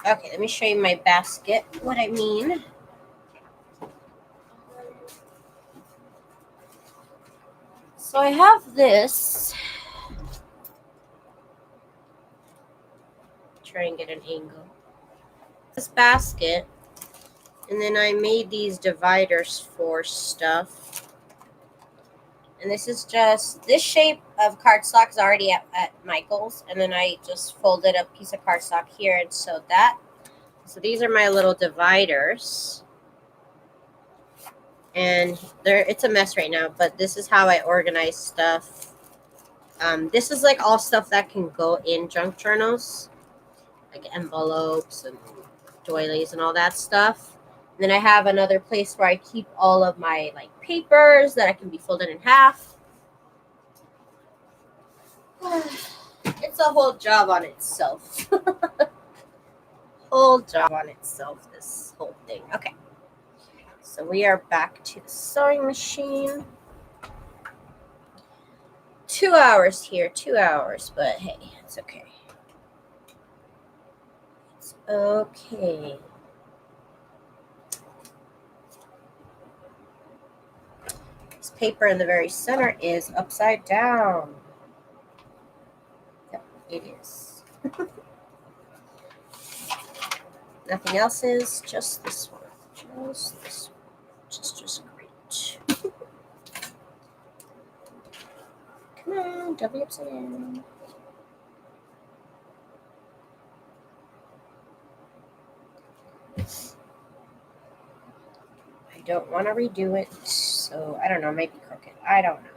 Okay, let me show you my basket. What I mean. So I have this. Try and get an angle. This basket, and then I made these dividers for stuff. And this is just this shape of cardstock is already at Michael's, and then I just folded a piece of cardstock here and sewed that. So these are my little dividers. And it's a mess right now, but this is how I organize stuff. This is like all stuff that can go in junk journals, like envelopes and doilies and all that stuff. And then I have another place where I keep all of my like papers that I can be folded in half. It's a whole job on itself. Whole job on itself, this whole thing. Okay. So we are back to the sewing machine. 2 hours here, 2 hours, but hey, it's okay. It's okay. This paper in the very center is upside down. Yep, it is. Nothing else is, just this one. Just this one. Just great. Come on, don't be upside down. I don't want to redo it, so I don't know, maybe crooked. I don't know.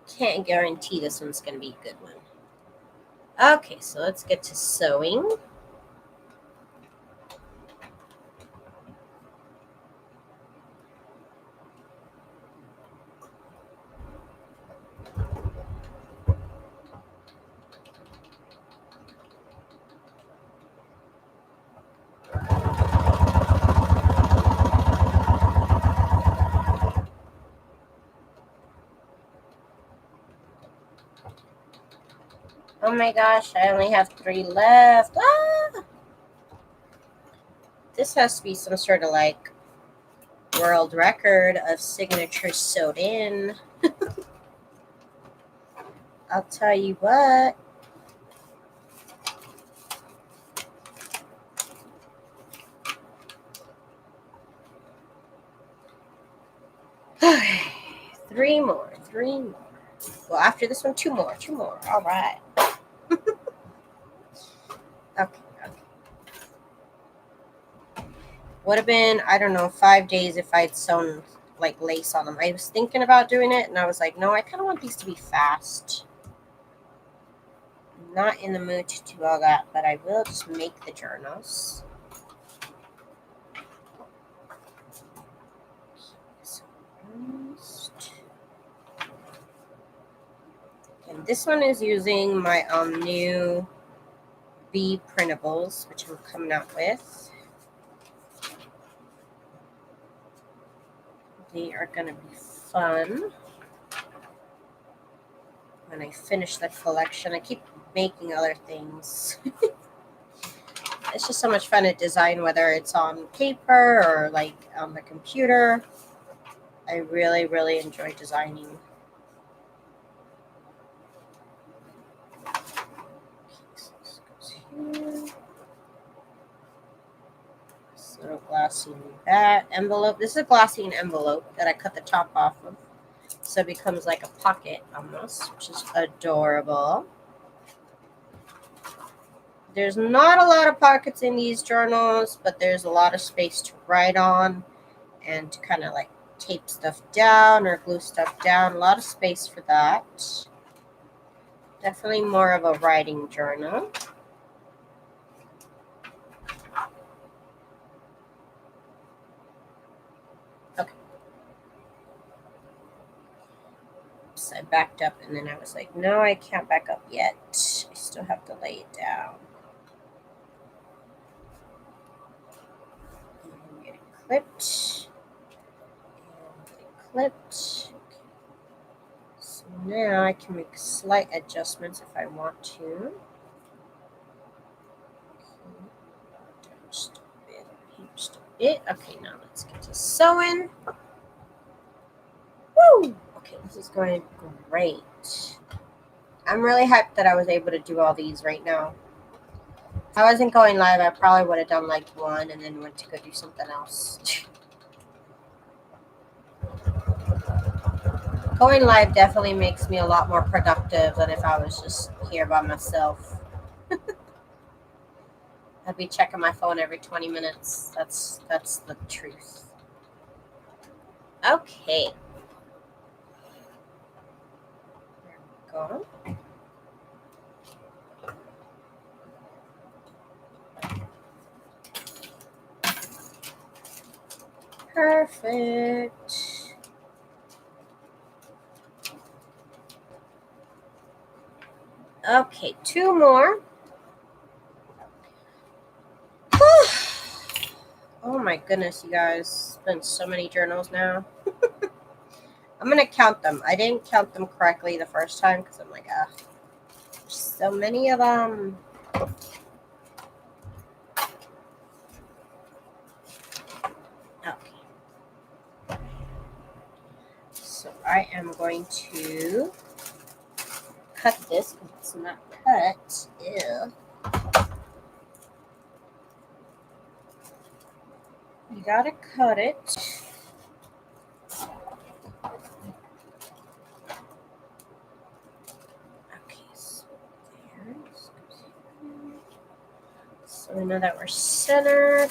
Can't guarantee this one's going to be a good one. Okay, so let's get to sewing. Oh my gosh, I only have 3 left. Ah! This has to be some sort of like world record of signatures sewed in. I'll tell you what. Okay, 3 more. Well, after this one, 2 more. All right. Okay. Would have been, I don't know, 5 days if I'd sewn like lace on them. I was thinking about doing it, and I was like, no, I kind of want these to be fast. I'm not in the mood to do all that, but I will just make the journals. And this one is using my new B printables, which I'm coming out with. They are going to be fun when I finish the collection. I keep making other things. It's just so much fun to design, whether it's on paper or like on the computer. I really, really enjoy designing. This little glassine envelope. This is a glassine envelope that I cut the top off of. So it becomes like a pocket almost, which is adorable. There's not a lot of pockets in these journals, but there's a lot of space to write on and to kind of like tape stuff down or glue stuff down. A lot of space for that. Definitely more of a writing journal. Okay. So I backed up and then I was like, no, I can't back up yet. I still have to lay it down. And get it clipped. And get it clipped. Okay. So now I can make slight adjustments if I want to. Okay. Just a bit, just a bit. Okay, now let's get to sewing. Woo! Okay, this is going great. I'm really hyped that I was able to do all these right now. If I wasn't going live, I probably would have done like one and then went to go do something else. Going live definitely makes me a lot more productive than if I was just here by myself. I'd be checking my phone every 20 minutes. That's the truth. Okay. There we go. Perfect. Okay, two more. Oh my goodness, you guys. It's been so many journals now. I'm going to count them. I didn't count them correctly the first time because I'm like, there's so many of them. Okay. So I am going to cut this because it's not cut. Ew. You gotta cut it. Okay, so there. So we know that we're centered.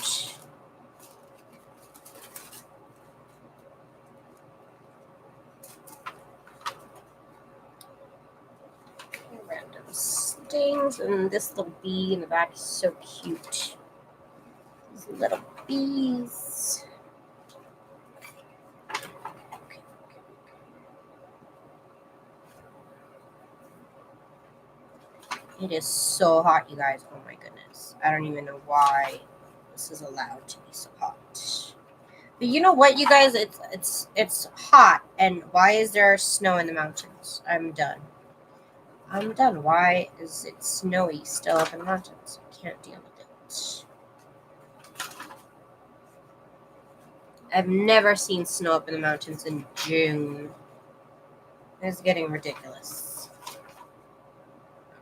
Random stings, and this little bee in the back is so cute. These little bees. Okay. It is so hot, you guys. Oh my goodness. I don't even know why this is allowed to be so hot. But you know what, you guys? It's hot, and why is there snow in the mountains? I'm done. I'm done. Why is it snowy still up in the mountains? I can't deal with it. I've never seen snow up in the mountains in June. It's getting ridiculous.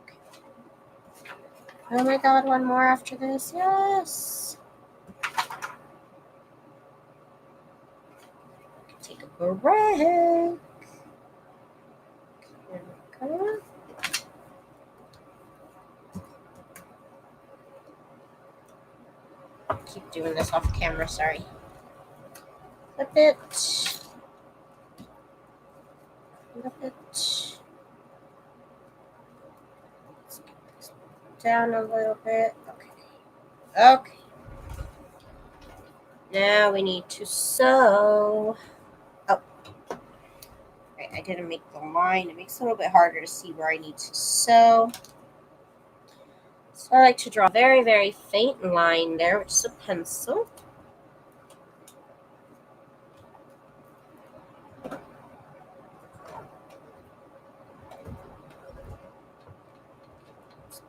Okay. Oh my god, one more after this. Yes. Take a break. Here we go. Keep doing this off camera, sorry. Flip it. Flip it. Let's get this down a little bit. Okay. Okay. Now we need to sew. Oh. Right, I didn't make the line. It makes it a little bit harder to see where I need to sew. So I like to draw a very, very faint line there, which is a pencil.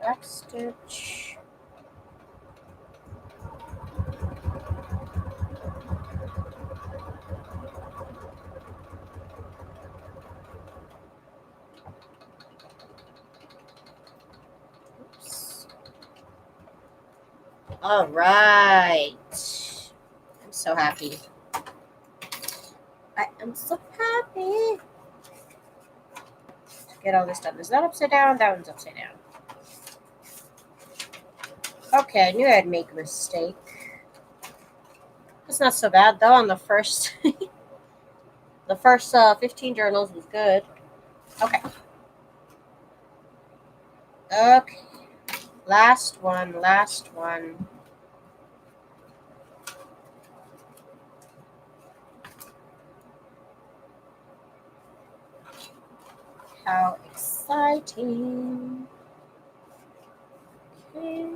Back stitch. Oops. All right. I'm so happy. I am so happy to get all this done. Is that upside down? That one's upside down. Okay, I knew I'd make a mistake. It's not so bad though. On the first, the first 15 journals was good. Okay. Okay. Last one. Last one. How exciting. Okay.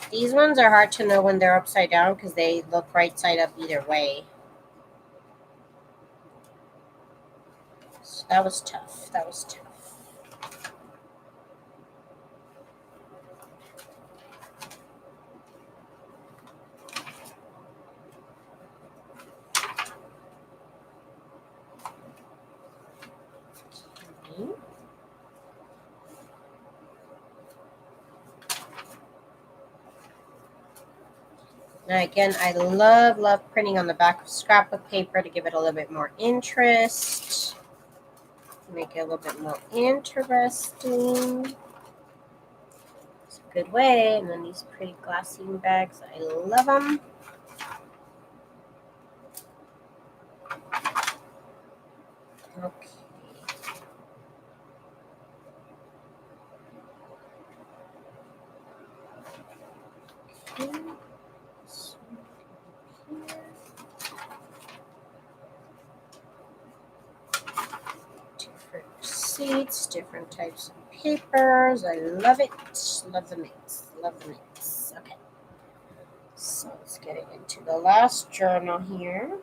These ones are hard to know when they're upside down because they look right side up either way. So that was tough. That was tough. Okay. Now again, I love printing on the back of scrapbook paper to give it a little bit more interest. Make it a little bit more interesting. It's a good way. And then these pretty glassine bags, I love them. Okay. Okay. Different receipts, different types of papers. I love it. Love the mix. Love the mix. Okay. So let's get it into the last journal here.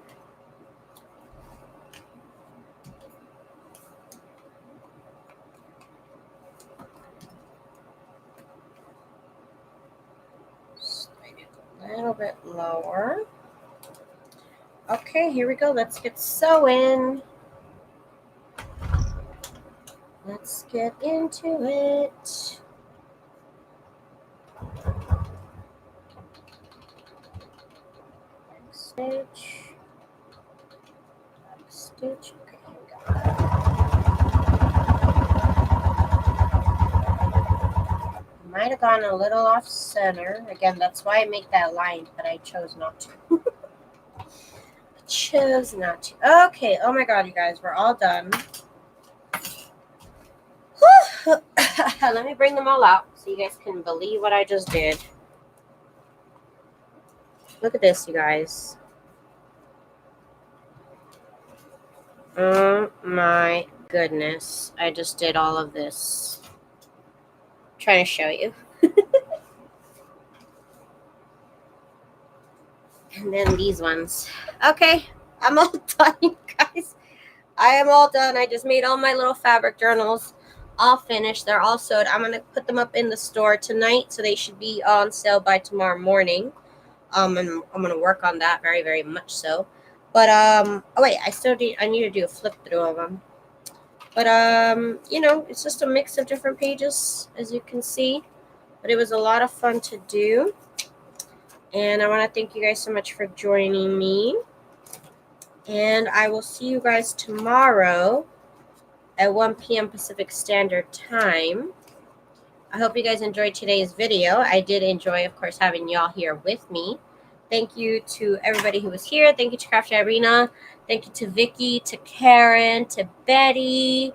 Slide it a little bit lower. Okay, here we go. Let's get sewing. Let's get into it. Back stitch. Back stitch. Okay, here we go. Might have gone a little off center. Again, that's why I make that line, but I chose not to. Chose not to. Okay, oh my god, you guys, we're all done. Let me bring them all out so you guys can believe what I just did. Look at this, you guys. Oh my goodness. I just did all of this. I'm trying to show you. And then these ones. Okay, I'm all done, you guys. I am all done. I just made all my little fabric journals all finished. They're all sewed. I'm going to put them up in the store tonight, so they should be on sale by tomorrow morning. And I'm going to work on that very, very much so. But, oh wait, I need to do a flip through of them. But, you know, it's just a mix of different pages, as you can see. But it was a lot of fun to do. And I want to thank you guys so much for joining me. And I will see you guys tomorrow at 1 p.m. Pacific Standard Time. I hope you guys enjoyed today's video. I did enjoy, of course, having y'all here with me. Thank you to everybody who was here. Thank you to Crafty Irina. Thank you to Vicky, to Karen, to Betty,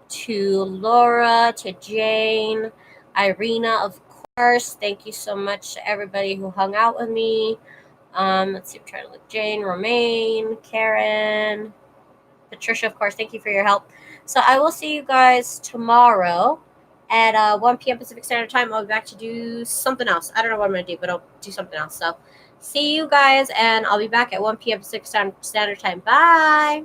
to Laura, to Jane, Irina, of course. Thank you so much to everybody who hung out with me. Let's see, I'm trying to look. Jane, Romaine, Karen, Patricia, of course. Thank you for your help. So I will see you guys tomorrow at 1 p.m. Pacific Standard Time. I'll be back to do something else. I don't know what I'm going to do, but I'll do something else. So see you guys, and I'll be back at 1 p.m. Pacific Standard Time. Bye.